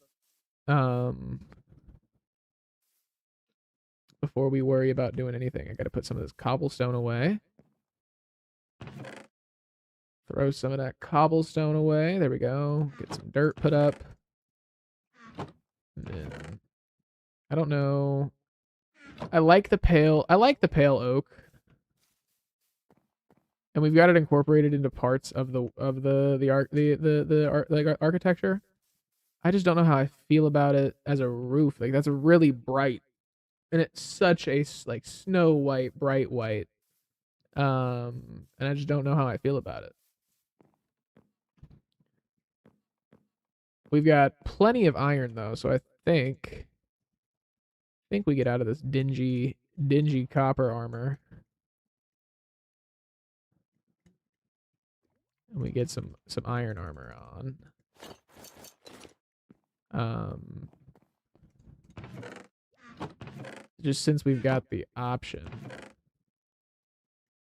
before we worry about doing anything. I got to put some of this cobblestone away. Throw some of that cobblestone away. There we go. Get some dirt put up. And then I don't know. I like the pale oak. And we've got it incorporated into parts of the architecture. I just don't know how I feel about it as a roof. Like, that's a really bright, and it's such a like snow white, bright white. And I just don't know how I feel about it. We've got plenty of iron though, so I think we get out of this dingy copper armor. And we get some iron armor on. Just since we've got the option.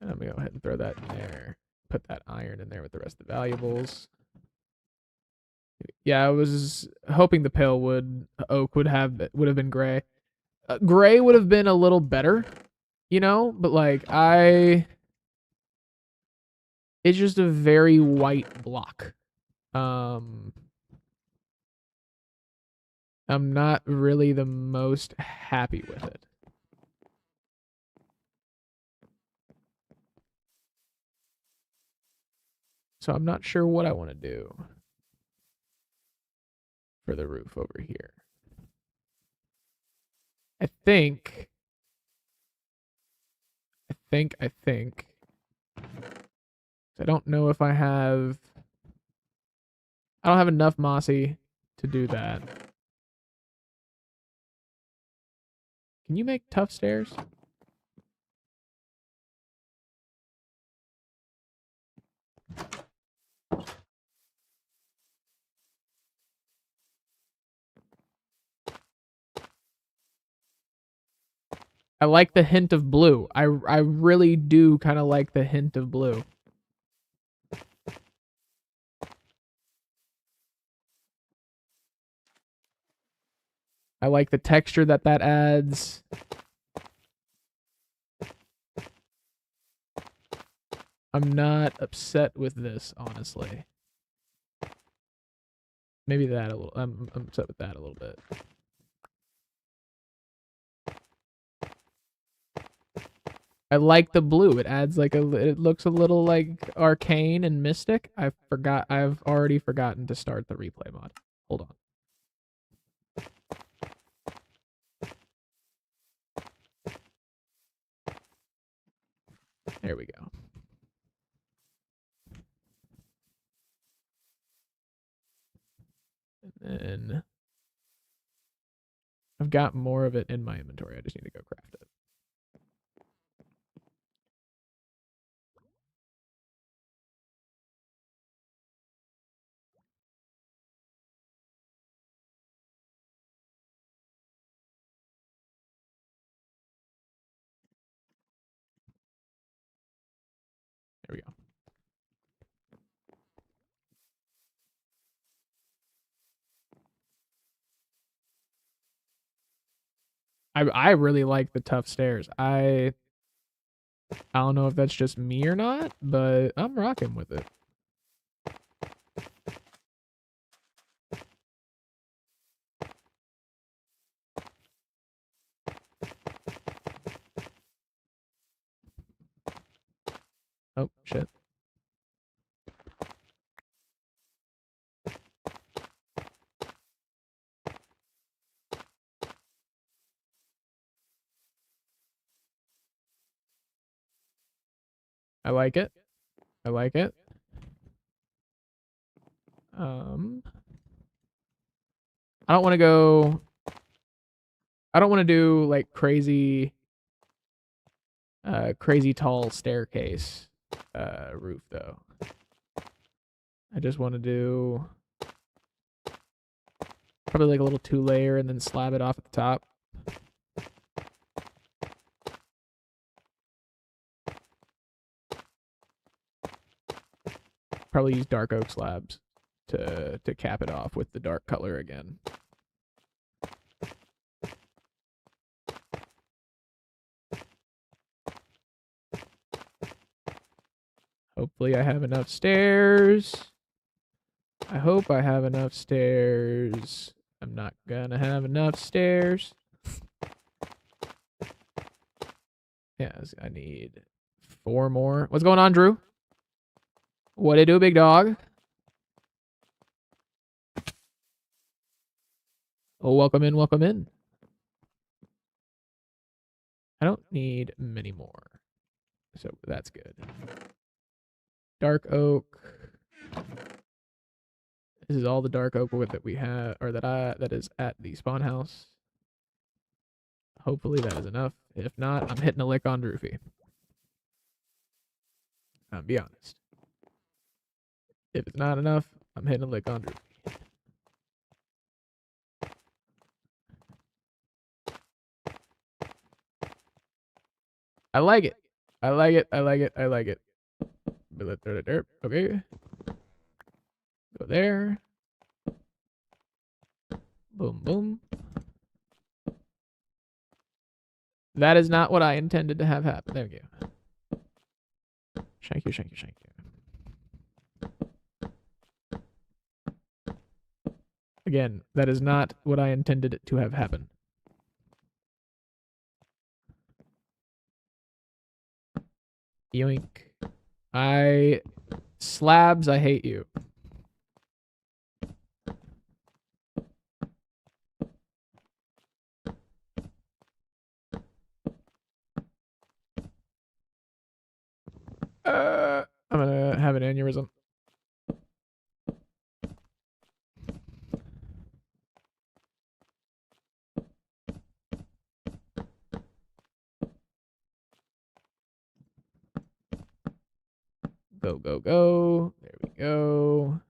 I'm gonna go ahead and throw that in there. Put that iron in there with the rest of the valuables. Yeah, I was hoping the pale oak would have been gray. Gray would have been a little better, you know, but like it's just a very white block. I'm not really the most happy with it. So I'm not sure what I want to do for the roof over here. I think. I don't know if I don't have enough mossy to do that. Can you make tough stairs? I like the hint of blue. I really do kind of like the hint of blue. I like the texture that adds. I'm not upset with this, honestly. Maybe that a little. I'm upset with that a little bit. I like the blue. It adds like it looks a little like arcane and mystic. I've already forgotten to start the replay mod. Hold on. There we go. And then I've got more of it in my inventory. I just need to go craft it. There we go. I really like the tough stairs. I don't know if that's just me or not, but I'm rocking with it. Oh, shit. I like it. I like it. I don't want to go. I don't want to do like crazy tall staircase roof though. I just want to do probably like a little 2-layer and then slab it off at the top. Probably use dark oak slabs to cap it off with the dark color again. Hopefully I have enough stairs. I hope I have enough stairs. I'm not gonna have enough stairs. Yes, I need 4 more. What's going on, Drew? What it do, big dog? Oh, welcome in, welcome in. I don't need many more. So that's good. Dark oak. This is all the dark oak wood that we have, or that is at the spawn house. Hopefully that is enough. If not, I'm hitting a lick on Droofy. I'll be honest. If it's not enough, I'm hitting a lick on Droofy. I like it. I like it. I like it. I like it. Okay. Go there. Boom, boom. That is not what I intended to have happen. There we go. Shank you, shank you, shank you. Again, that is not what I intended to have happen. Yoink. Slabs, I hate you. I'm gonna have an aneurysm. Go, go, go. There we go.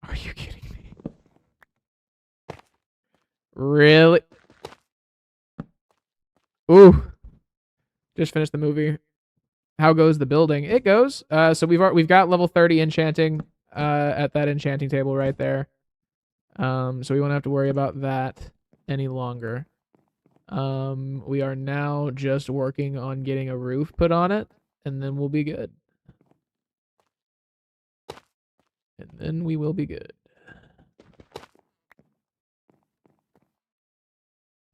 Are you kidding me? Really? Ooh. Just finished the movie. How goes the building? It goes. So we've got level 30 enchanting at that enchanting table right there. So we won't have to worry about that any longer. We are now just working on getting a roof put on it, and then we'll be good. And then we will be good.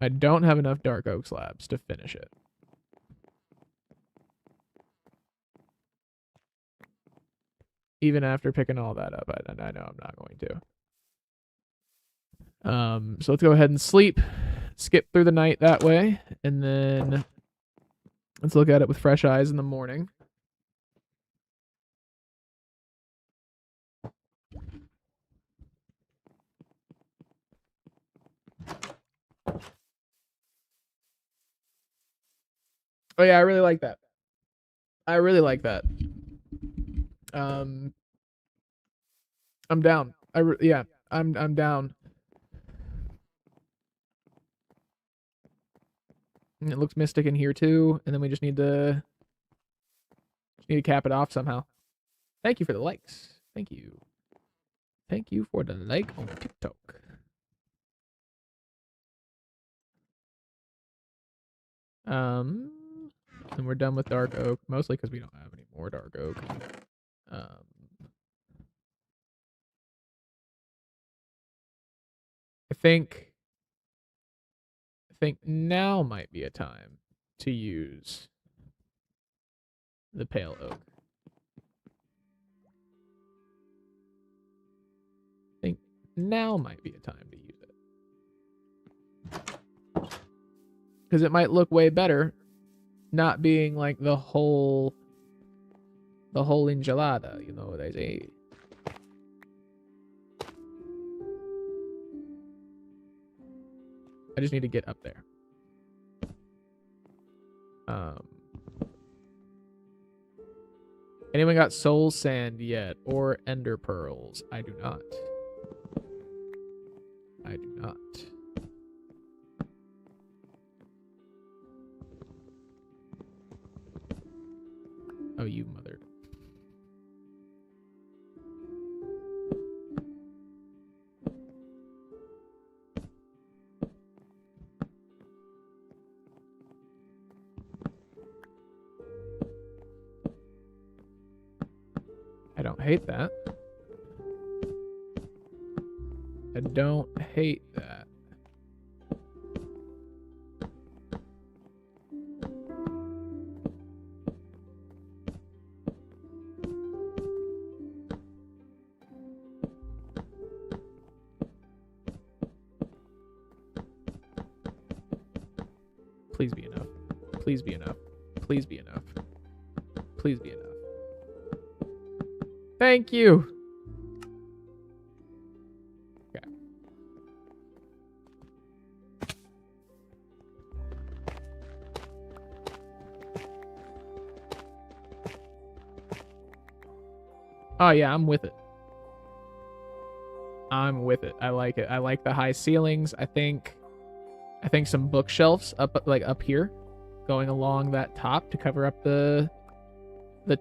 I don't have enough dark oak slabs to finish it. Even after picking all that up, I know I'm not going to. So let's go ahead and sleep. Skip through the night that way, and then Let's look at it with fresh eyes in the morning. Oh yeah, I really like that. I really like that. I'm down. Yeah, I'm down. And it looks mystic in here too, and then we just need to cap it off somehow. Thank you for the likes. Thank you. Thank you for the like on TikTok. And we're done with dark oak, mostly because we don't have any more dark oak. I think now might be a time to use the pale oak. I think now might be a time to use it. Because it might look way better not being like the whole enchilada, you know what I say. I just need to get up there. Anyone got soul sand yet or ender pearls? I do not. I do not. Oh, you mother. I don't hate that. I don't hate that. Please be enough. Please be enough. Please be enough. Please be enough. Thank you. Okay. Oh yeah, I'm with it. I'm with it. I like it. I like the high ceilings. I think some bookshelves up here going along that top to cover up the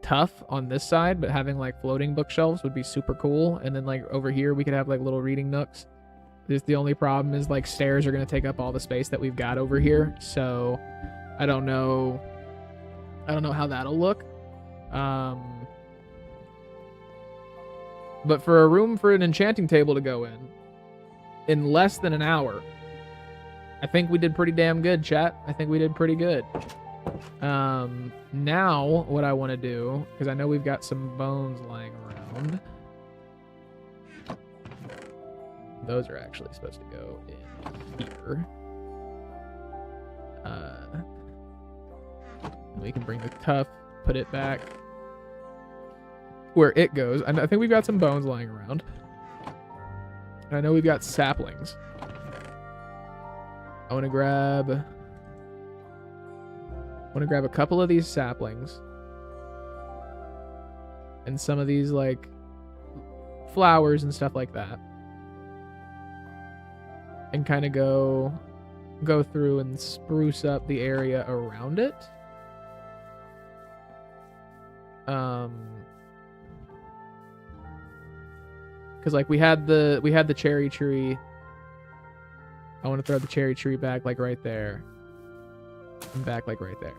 tuff on this side, but having like floating bookshelves would be super cool. And then like over here we could have like little reading nooks. Just the only problem is like stairs are going to take up all the space that we've got over here. So I don't know how that'll look. But for a room for an enchanting table to go in less than an hour, I think we did pretty damn good, chat. I think we did pretty good. Now what I want to do, because I know we've got some bones lying around. Those are actually supposed to go in here. We can bring the tuff, put it back where it goes. I think we've got some bones lying around. I know we've got saplings. I want to grab a couple of these saplings and some of these like flowers and stuff like that, and kind of go through and spruce up the area around it. Because like we had the cherry tree. I want to throw the cherry tree back like right there. And back like right there.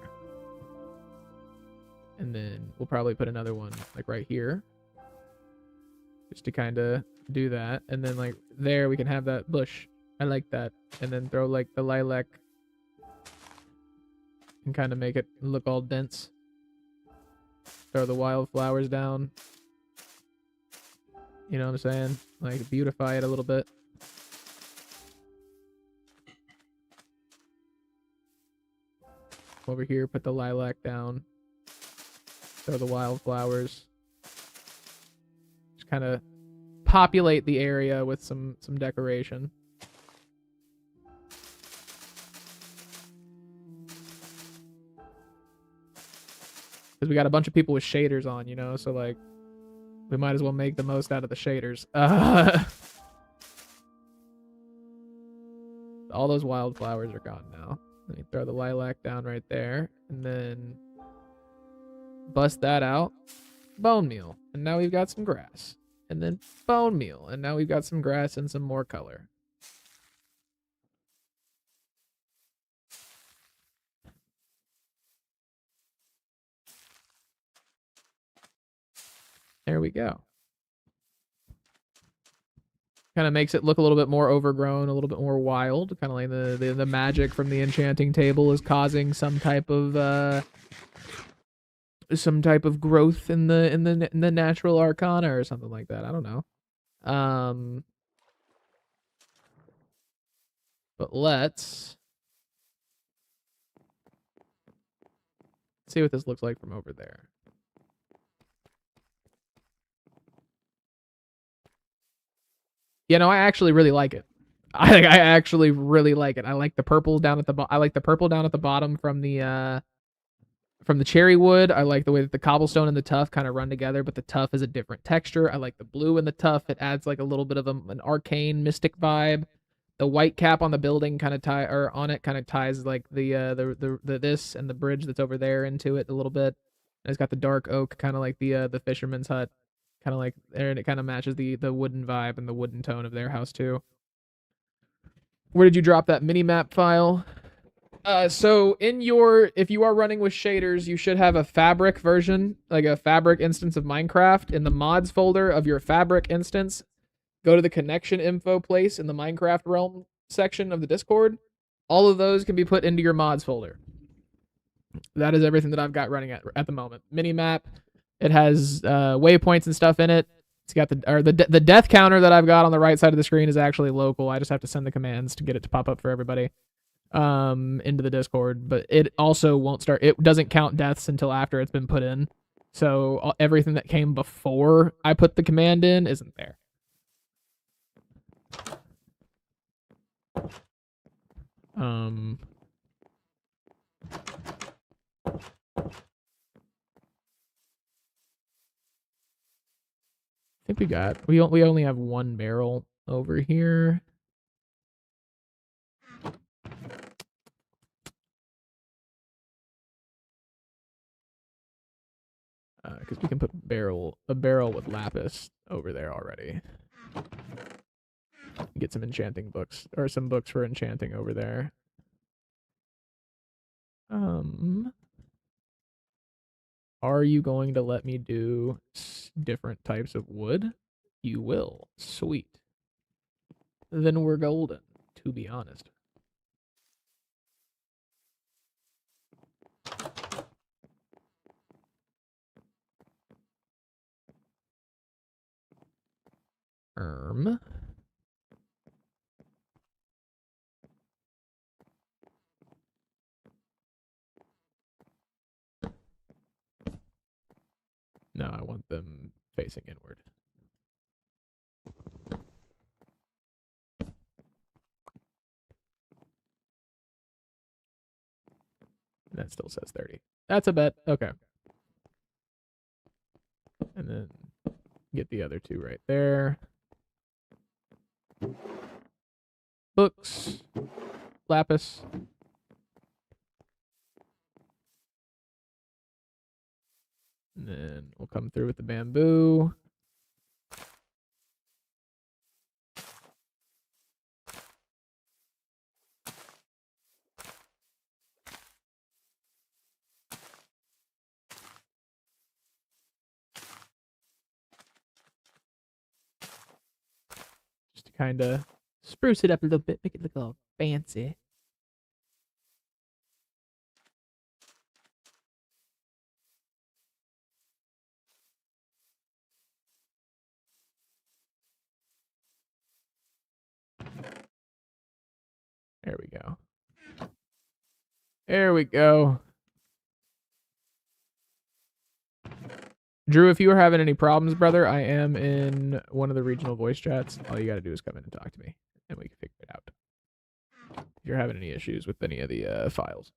And then we'll probably put another one like right here. Just to kind of do that. And then like there we can have that bush. I like that. And then throw like the lilac. And kind of make it look all dense. Throw the wildflowers down. You know what I'm saying? Like beautify it a little bit. come over here, put the lilac down. Throw the wildflowers. Just kind of populate the area with some decoration. Because we got a bunch of people with shaders on, you know, so like we might as well make the most out of the shaders. All those wildflowers are gone now. Let me throw the lilac down right there, and then bust that out. Bone meal, and now we've got some grass. And then bone meal, and now we've got some grass and some more color. There we go. Kind of makes it look a little bit more overgrown, a little bit more wild. Kind of like the magic from the enchanting table is causing some type of growth in the natural arcana or something like that. I don't know. But let's see what this looks like from over there. You know, I actually really like it. I actually really like it. I like the purple down at the I like the purple down at the bottom from the cherry wood. I like the way that the cobblestone and the tuff kind of run together, but the tuff is a different texture. I like the blue and the tuff. It adds like a little bit of an arcane mystic vibe. The white cap on the building kind of ties like the this and the bridge that's over there into it a little bit. And it's got the dark oak, kind of like the fisherman's hut, kind of like there, and it kind of matches the wooden vibe and the wooden tone of their house too. Where did you drop that mini map file? So if you are running with shaders, you should have a fabric version, like a fabric instance of Minecraft in the mods folder of your fabric instance. Go to the connection info place in the Minecraft realm section of the Discord. All of those can be put into your mods folder. That is everything that I've got running at the moment. Minimap. It has waypoints and stuff in it. It's got the death counter that I've got on the right side of the screen is actually local. I just have to send the commands to get it to pop up for everybody into the Discord. But it also won't start. It doesn't count deaths until after it's been put in. So everything that came before I put the command in isn't there. I think we only have one barrel over here. Because we can put a barrel with lapis over there already. Get some enchanting books, or some books for enchanting over there. Are you going to let me do different types of wood? You will. Sweet. Then we're golden, to be honest. No, I want them facing inward. That still says 30. That's a bet. Okay. And then get the other two right there. Books. Lapis. And then we'll come through with the bamboo. Just to kind of spruce it up a little bit, make it look all fancy. There we go. There we go. Drew, if you are having any problems, brother, I am in one of the regional voice chats. All you got to do is come in and talk to me, and we can figure it out. If you're having any issues with any of the files.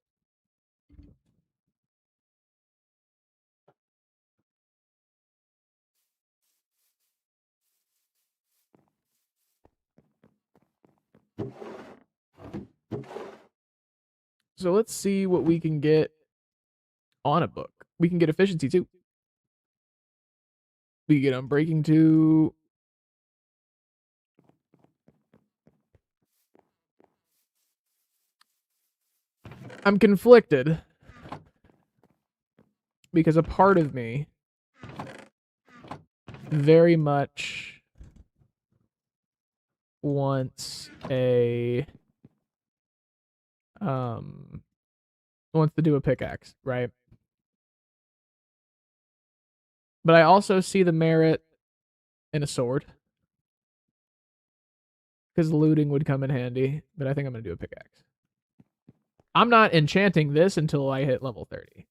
So let's see what we can get on a book. We can get efficiency too. We can get unbreaking too. I'm conflicted because a part of me very much wants wants to do a pickaxe, right? But I also see the merit in a sword because looting would come in handy. But I think I'm gonna do a pickaxe. I'm not enchanting this until I hit level 30.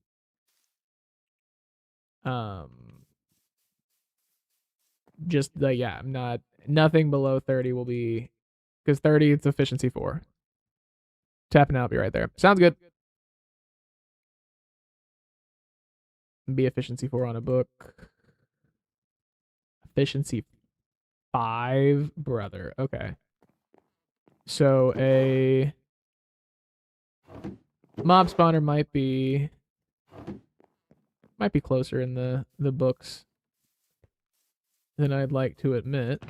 Just the I'm not nothing below 30 will be because 30 it's efficiency 4. Tapping out, be right there. Sounds good. Be efficiency 4 on a book. Efficiency 5, brother. Okay. So a mob spawner might be closer in the books than I'd like to admit.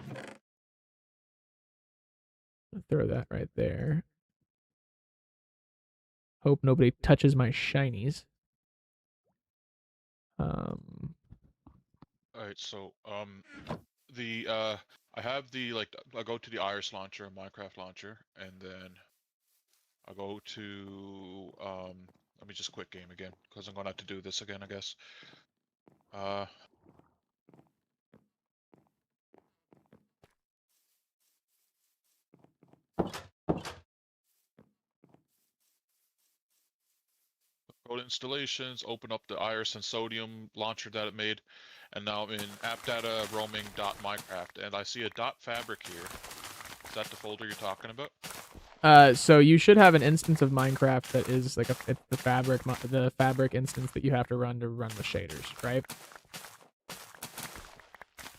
I'll throw that right there. Hope nobody touches my shinies. Alright, so I have the I go to the Iris launcher, Minecraft launcher, and then I go to let me just quit game again because I'm gonna have to do this again, I guess. Go to installations, open up the Iris and Sodium launcher that it made, and now I'm in app data roaming .minecraft, and I see a .fabric here. Is that the folder you're talking about? So you should have an instance of Minecraft that is like it's the fabric instance that you have to run the shaders, right?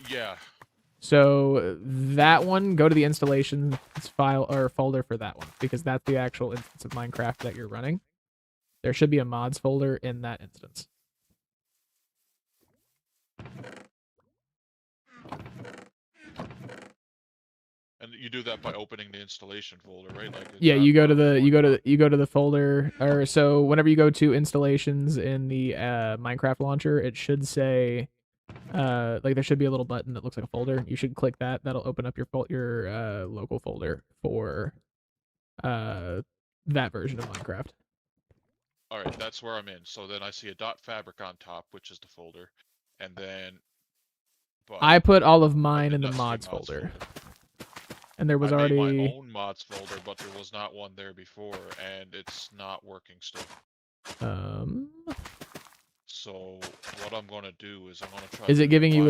Yeah. So that one, go to the installations file or folder for that one because that's the actual instance of Minecraft that you're running. There should be a mods folder in that instance. And you do that by opening the installation folder, right? Like yeah, you go to the folder, or so whenever you go to installations in the Minecraft launcher, it should say like there should be a little button that looks like a folder. You should click that. That'll open up your local folder for that version of Minecraft. Alright, that's where I'm in. So then I see a .fabric on top, which is the folder, and then. I put all of mine in the mods folder. And there was already made my own mods folder, but there was not one there before, and it's not working still. So what I'm gonna do is I'm gonna try. Is it giving you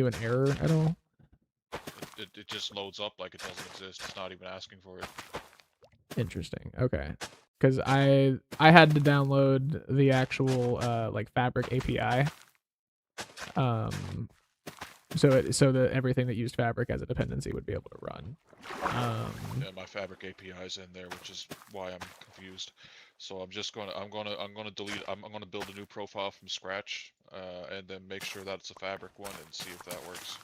an error at all? It just loads up like it doesn't exist. It's not even asking for it. Interesting. Okay. Because I had to download the actual like Fabric API. So that everything that used Fabric as a dependency would be able to run. Yeah, my Fabric API is in there, which is why I'm confused. So I'm gonna delete. I'm gonna build a new profile from scratch, and then make sure that it's a Fabric one and see if that works.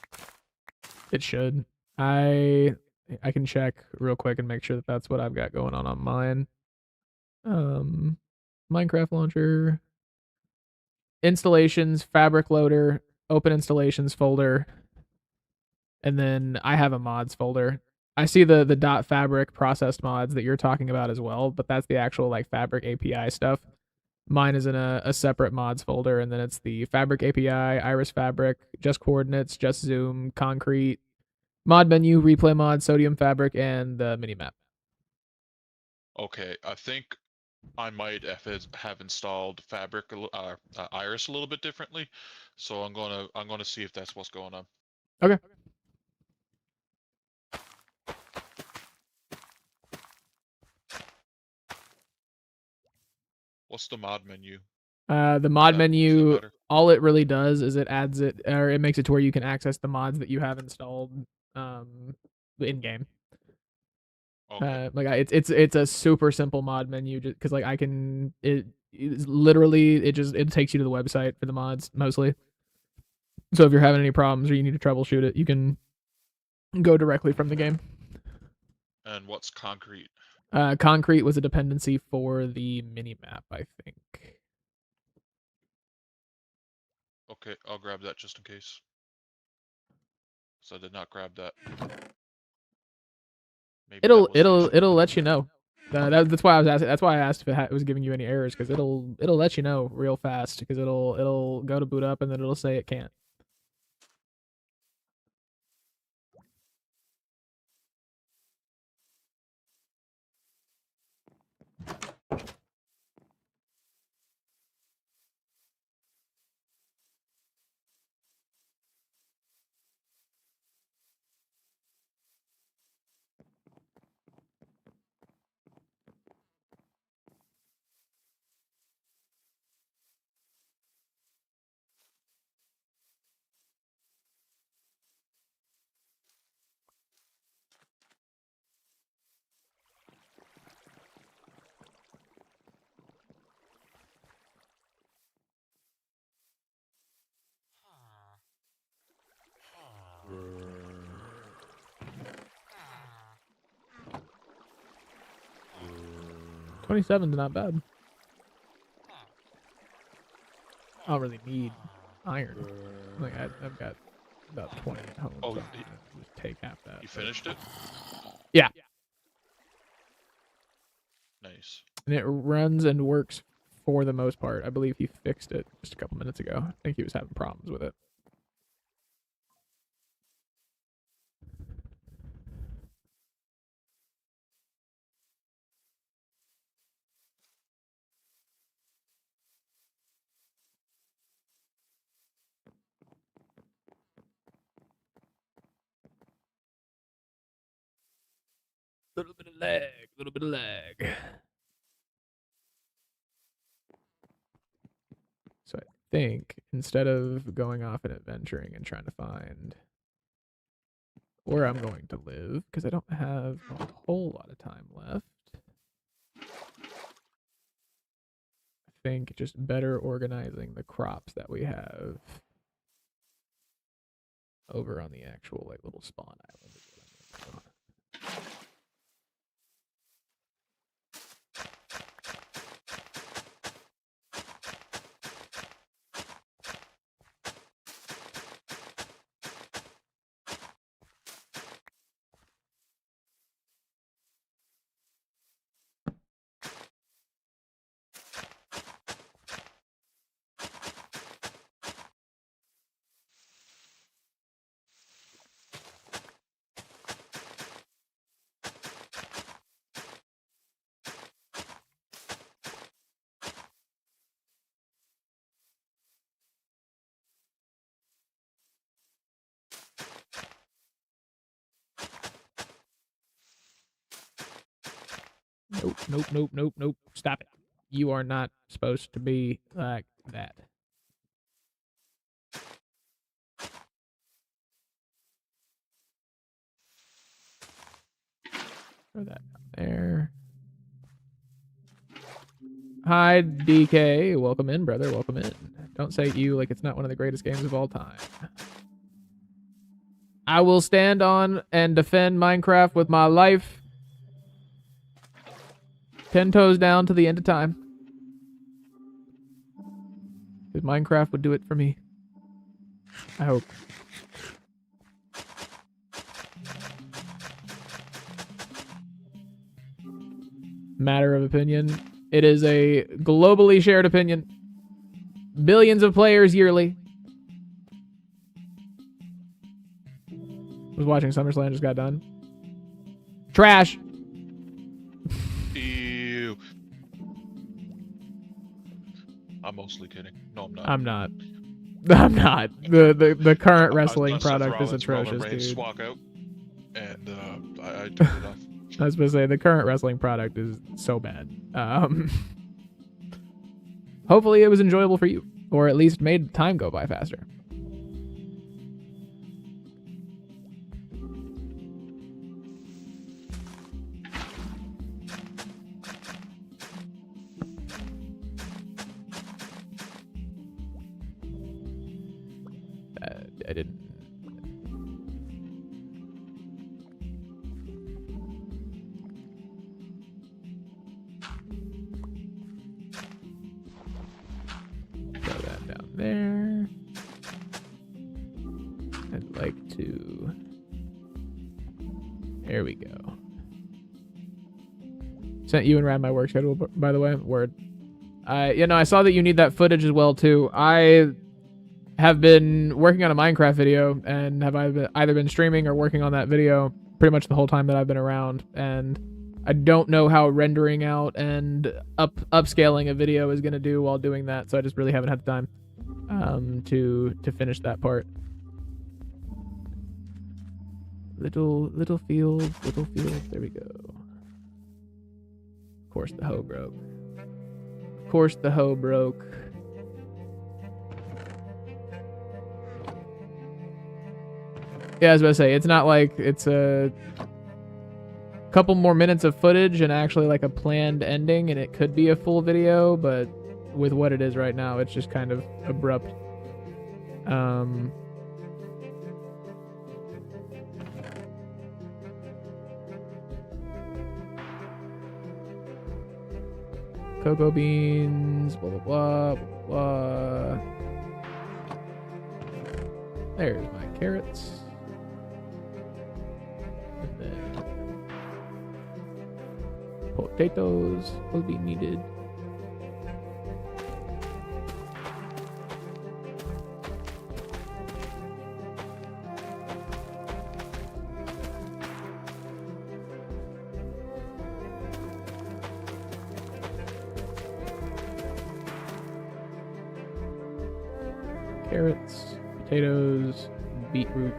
It should. I can check real quick and make sure that that's what I've got going on mine. Minecraft launcher, installations, Fabric loader, open installations folder, and then I have a mods folder. I see the .fabric processed mods that you're talking about as well, but that's the actual like Fabric API stuff. Mine is in a separate mods folder, and then it's the Fabric API, Iris Fabric, Just Coordinates, Just Zoom, Concrete, Mod Menu, Replay Mod, Sodium Fabric, and the Minimap. Okay, I think I might have installed Fabric Iris a little bit differently, so I'm gonna see if that's what's going on. Okay. What's the mod menu? The mod Does it menu, matter? all it really does is it adds it, or it makes it to where you can access the mods that you have installed in game. Okay. It's a super simple mod menu, just because like I can it's literally it takes you to the website for the mods mostly. So if you're having any problems or you need to troubleshoot it, you can go directly from the game. And what's concrete? Concrete was a dependency for the mini map, I think. Okay, I'll grab that just in case. So I did not grab that. Maybe that was the issue. It'll let you know. That's why I was asking. That's why I asked if it was giving you any errors, because it'll let you know real fast, because it'll go to boot up and then it'll say it can't. $27's not bad. I don't really need iron. Like I've got about 20 at home. Oh, so I'm gonna just take half that. You but- finished it? Yeah. Nice. And it runs and works for the most part. I believe he fixed it just a couple minutes ago. I think he was having problems with it. Little bit of lag. So I think instead of going off and adventuring and trying to find where I'm going to live, because I don't have a whole lot of time left, I think just better organizing the crops that we have over on the actual like little spawn island is what I'm going to do. Nope. Stop it. You are not supposed to be like that. Throw that down there. Hi, DK. Welcome in, brother. Welcome in. Don't say you like it's not one of the greatest games of all time. I will stand on and defend Minecraft with my life. 10 toes down to the end of time. Because Minecraft would do it for me. I hope. Matter of opinion. It is a globally shared opinion. Billions of players yearly. Was watching SummerSlam, just got done. Trash. Ew. I'm mostly kidding. No, I'm not. I'm not. I'm not. The current wrestling Seth product is Rollins, Roman atrocious, Reigns dude. walk out, and I turned it off. I was supposed to say the current wrestling product is so bad. Hopefully it was enjoyable for you, or at least made time go by faster. I didn't. Throw that down there. I'd like to. There we go. Sent you and Rad my work schedule, by the way. Word. I saw that you need that footage as well too. I have been working on a Minecraft video and have either been streaming or working on that video pretty much the whole time that I've been around, and I don't know how rendering out and upscaling a video is gonna do while doing that, so I just really haven't had the time to finish that part. Little field, there we go. Of course the hoe broke. Of course the hoe broke. Yeah, I was about to say, it's not like it's a couple more minutes of footage and actually like a planned ending, and it could be a full video, but with what it is right now, it's just kind of abrupt. Cocoa beans, blah, blah, blah, blah, blah. There's my carrots. And then potatoes will be needed. Carrots, potatoes, beetroot.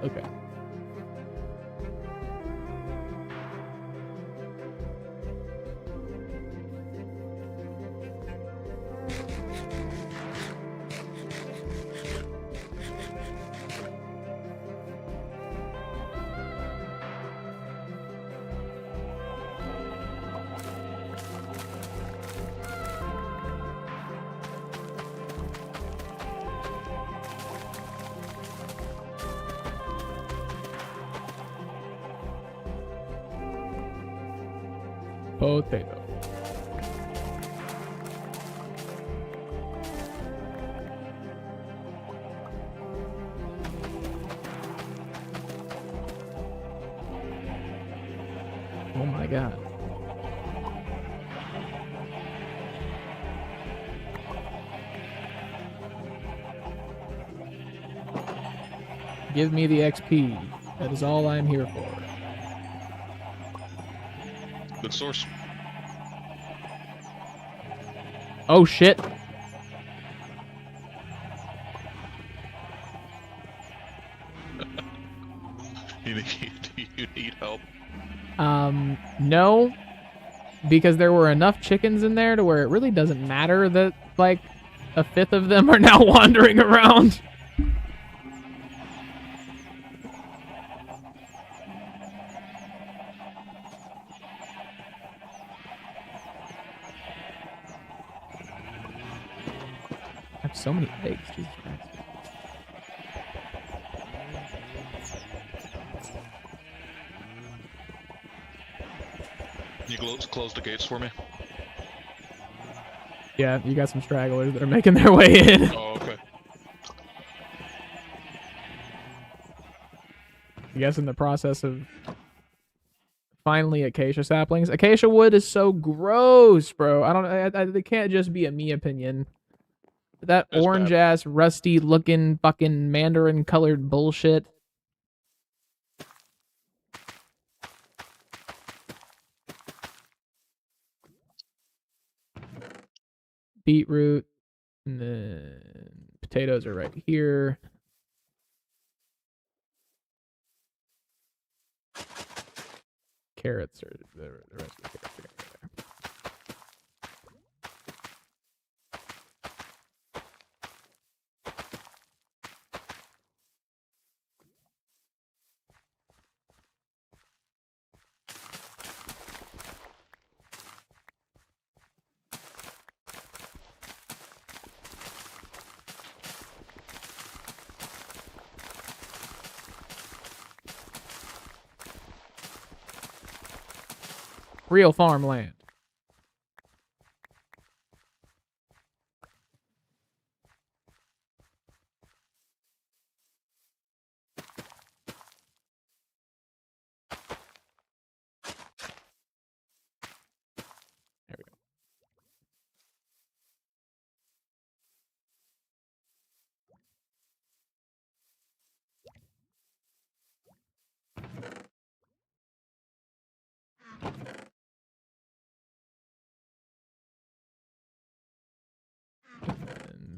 Okay. Potato. Oh my god. Give me the XP. That is all I'm here for. Good source. Oh shit. Do you need help? No. Because there were enough chickens in there to where it really doesn't matter that, like, a fifth of them are now wandering around. I have so many eggs, Jesus Christ. You close the gates for me? Yeah, you got some stragglers that are making their way in. Oh, okay. I guess in the process of finally acacia saplings. Acacia wood is so gross, bro. It can't just be a me opinion. that That's orange bad. ass rusty looking fucking Mandarin colored bullshit. Beetroot, and then potatoes are right here. Carrots are the rest of the carrots are gonna go there. Real farmland. There we go.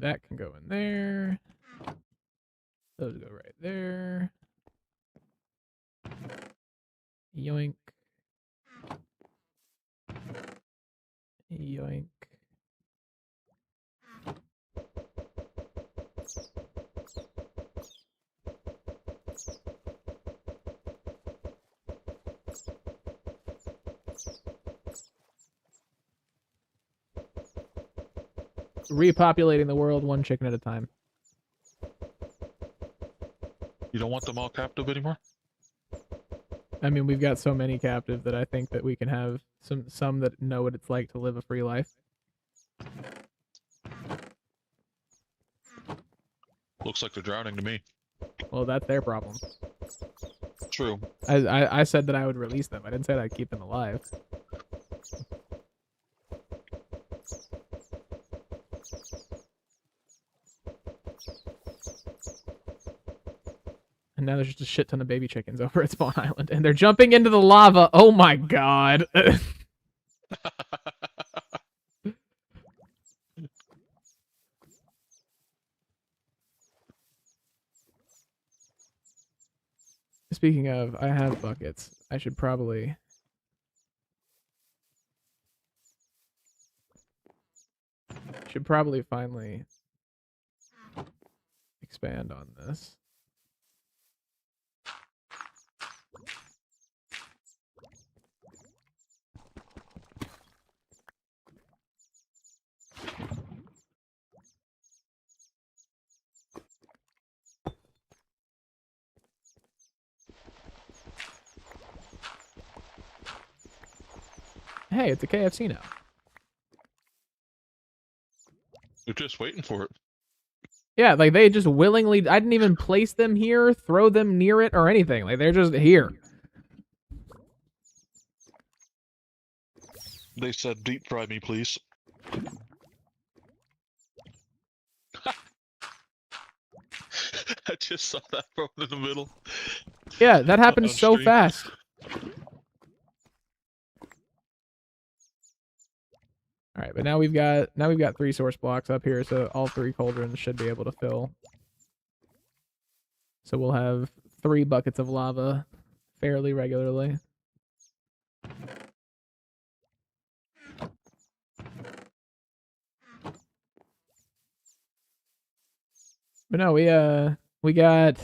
And that can go in there. Those go right there. Yoink. Yoink. Repopulating the world one chicken at a time. You don't want them all captive anymore? I mean, we've got so many captive that I think that we can have some that know what it's like to live a free life. Looks like they're drowning to me. Well, that's their problem. True. I said that I would release them. I didn't say that I'd keep them alive. And now there's just a shit ton of baby chickens over at Spawn Island, and they're jumping into the lava. Oh my god. Speaking of, I have buckets. I should probably finally expand on this. Hey, it's a KFC now. They're just waiting for it. Yeah, like they just willingly. I didn't even place them here, throw them near it, or anything. Like they're just here. They said, deep fry me, please. I just saw that thrown in the middle. Yeah, that happened On so stream. fast. All right, but now we've got 3 source blocks up here, so all 3 cauldrons should be able to fill. So we'll have 3 buckets of lava fairly regularly. But no, we got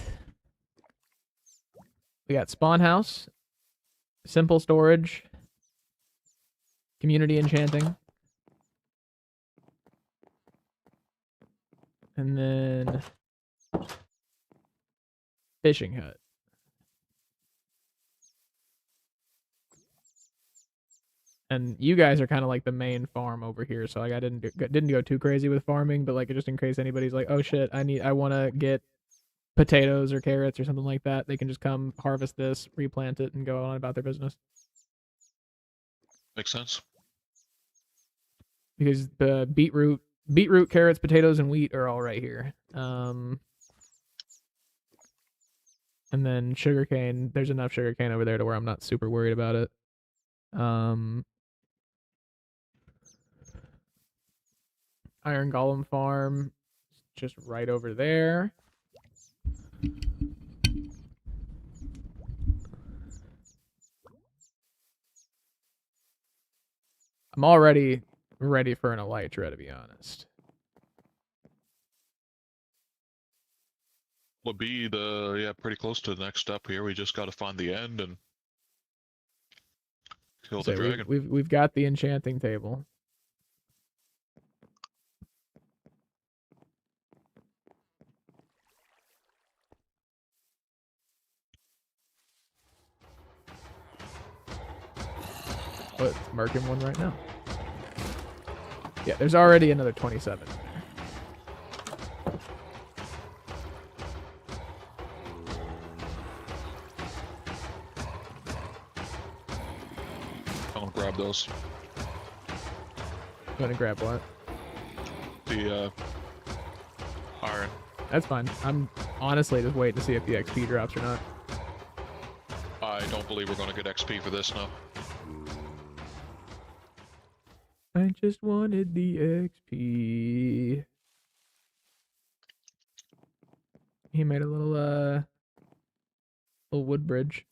spawn house, simple storage, community enchanting, and then fishing hut. And you guys are kind of like the main farm over here, so like I didn't go too crazy with farming, but like just in case anybody's like, oh shit, I want to get potatoes or carrots or something like that, they can just come harvest this, replant it, and go on about their business. Makes sense. Because the beetroot Beetroot, carrots, potatoes, and wheat are all right here. And then sugarcane. There's enough sugarcane over there to where I'm not super worried about it. Iron Golem farm, just right over there. I'm already ready for an elytra, to be honest. Would be pretty close to the next step here. We just got to find the end and kill the So dragon. we've got the enchanting table. Oh, it's marking one right now. Yeah, there's already another 27 in there. I'm gonna grab those. You want to grab what? The iron. That's fine. I'm honestly just waiting to see if the XP drops or not. I don't believe we're gonna get XP for this now. I just wanted the XP. He made a little wood bridge.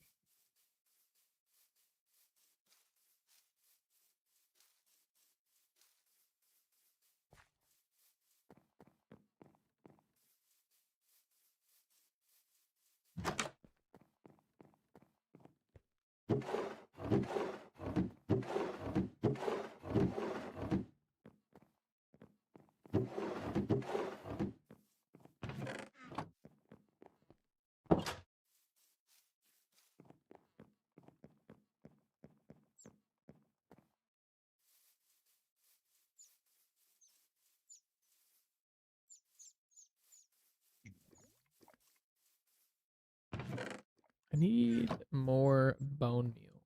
I need more bone meal.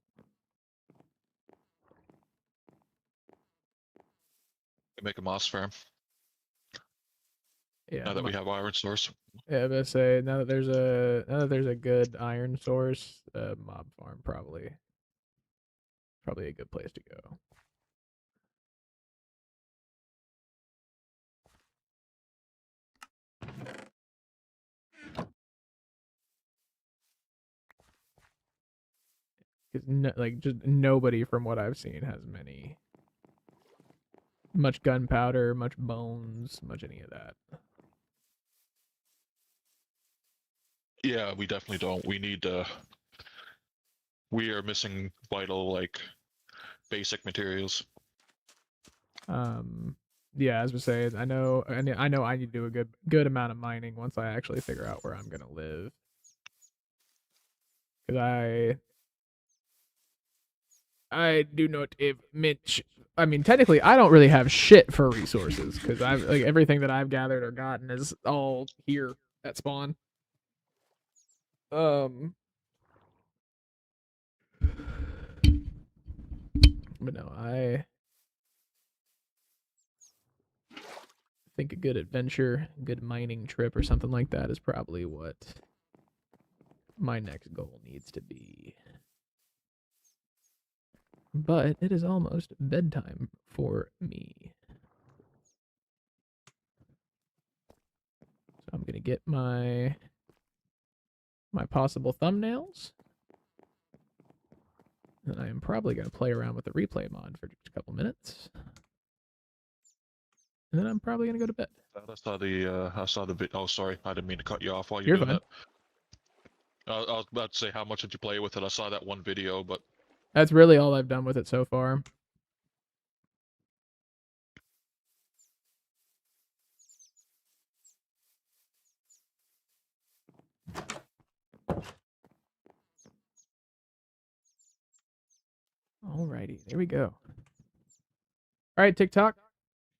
Make a moss farm. Yeah. Now that we have iron source. Yeah, but say now that there's a good iron source, mob farm probably a good place to go. Because just nobody from what I've seen has much gunpowder, much bones, much any of that. Yeah, we definitely don't. We need we are missing vital, like, basic materials. Yeah, as we say, I know I need to do a good amount of mining once I actually figure out where I'm gonna live. Because I do not have much. I mean, technically, I don't really have shit for resources because I've like everything that I've gathered or gotten is all here at spawn. But no, I think a good adventure, good mining trip or something like that is probably what my next goal needs to be. But it is almost bedtime for me. So I'm gonna get my possible thumbnails. And I am probably gonna play around with the replay mod for just a couple minutes. And then I'm probably gonna go to bed. I saw the bit. Oh, sorry, I didn't mean to cut you off while You're doing fine. that. I was about to say, how much did you play with it? I saw that one video, but That's really all I've done with it so far. Alrighty, there we go. All right, TikTok.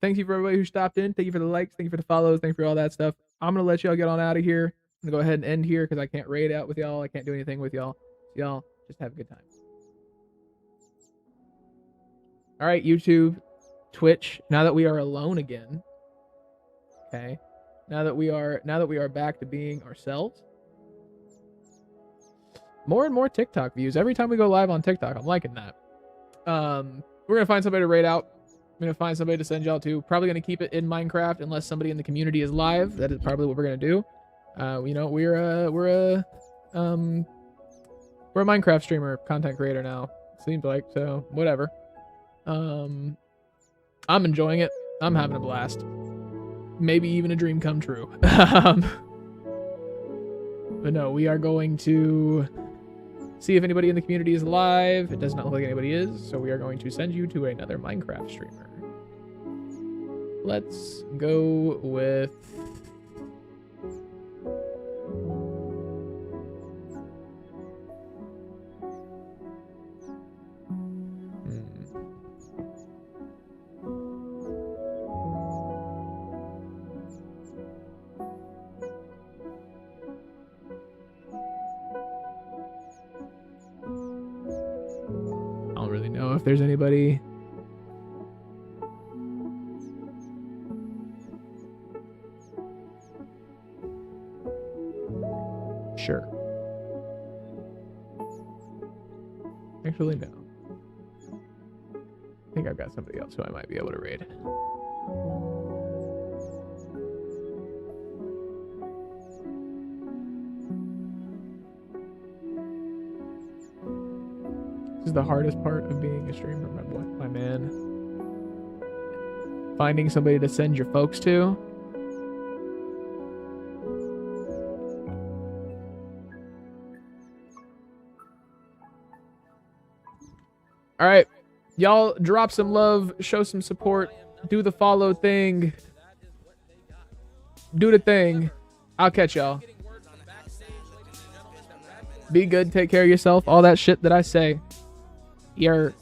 Thank you for everybody who stopped in. Thank you for the likes. Thank you for the follows. Thank you for all that stuff. I'm gonna let y'all get on out of here. I'm gonna go ahead and end here because I can't raid out with y'all. I can't do anything with y'all. So y'all just have a good time. All right, YouTube, Twitch. Now that we are alone again, Okay. Now that we are back to being ourselves. More and more TikTok views every time we go live on TikTok. I'm liking that. We're gonna find somebody to raid out. I'm gonna find somebody to send y'all to. Probably gonna keep it in Minecraft unless somebody in the community is live. That is probably what we're gonna do. You know, we're a Minecraft streamer, content creator now. Seems like, so whatever. I'm enjoying it. I'm having a blast. Maybe even a dream come true. But no, we are going to see if anybody in the community is live. It does not look like anybody is, so we are going to send you to another Minecraft streamer. Let's go with... I don't really know if there's anybody. Sure. Actually, no. I think I've got somebody else who I might be able to raid. This is the hardest part of being a streamer, my boy, my man. Finding somebody to send your folks to. All right, y'all drop some love, show some support, do the follow thing, do the thing. I'll catch y'all. Be good, take care of yourself, all that shit that I say. You're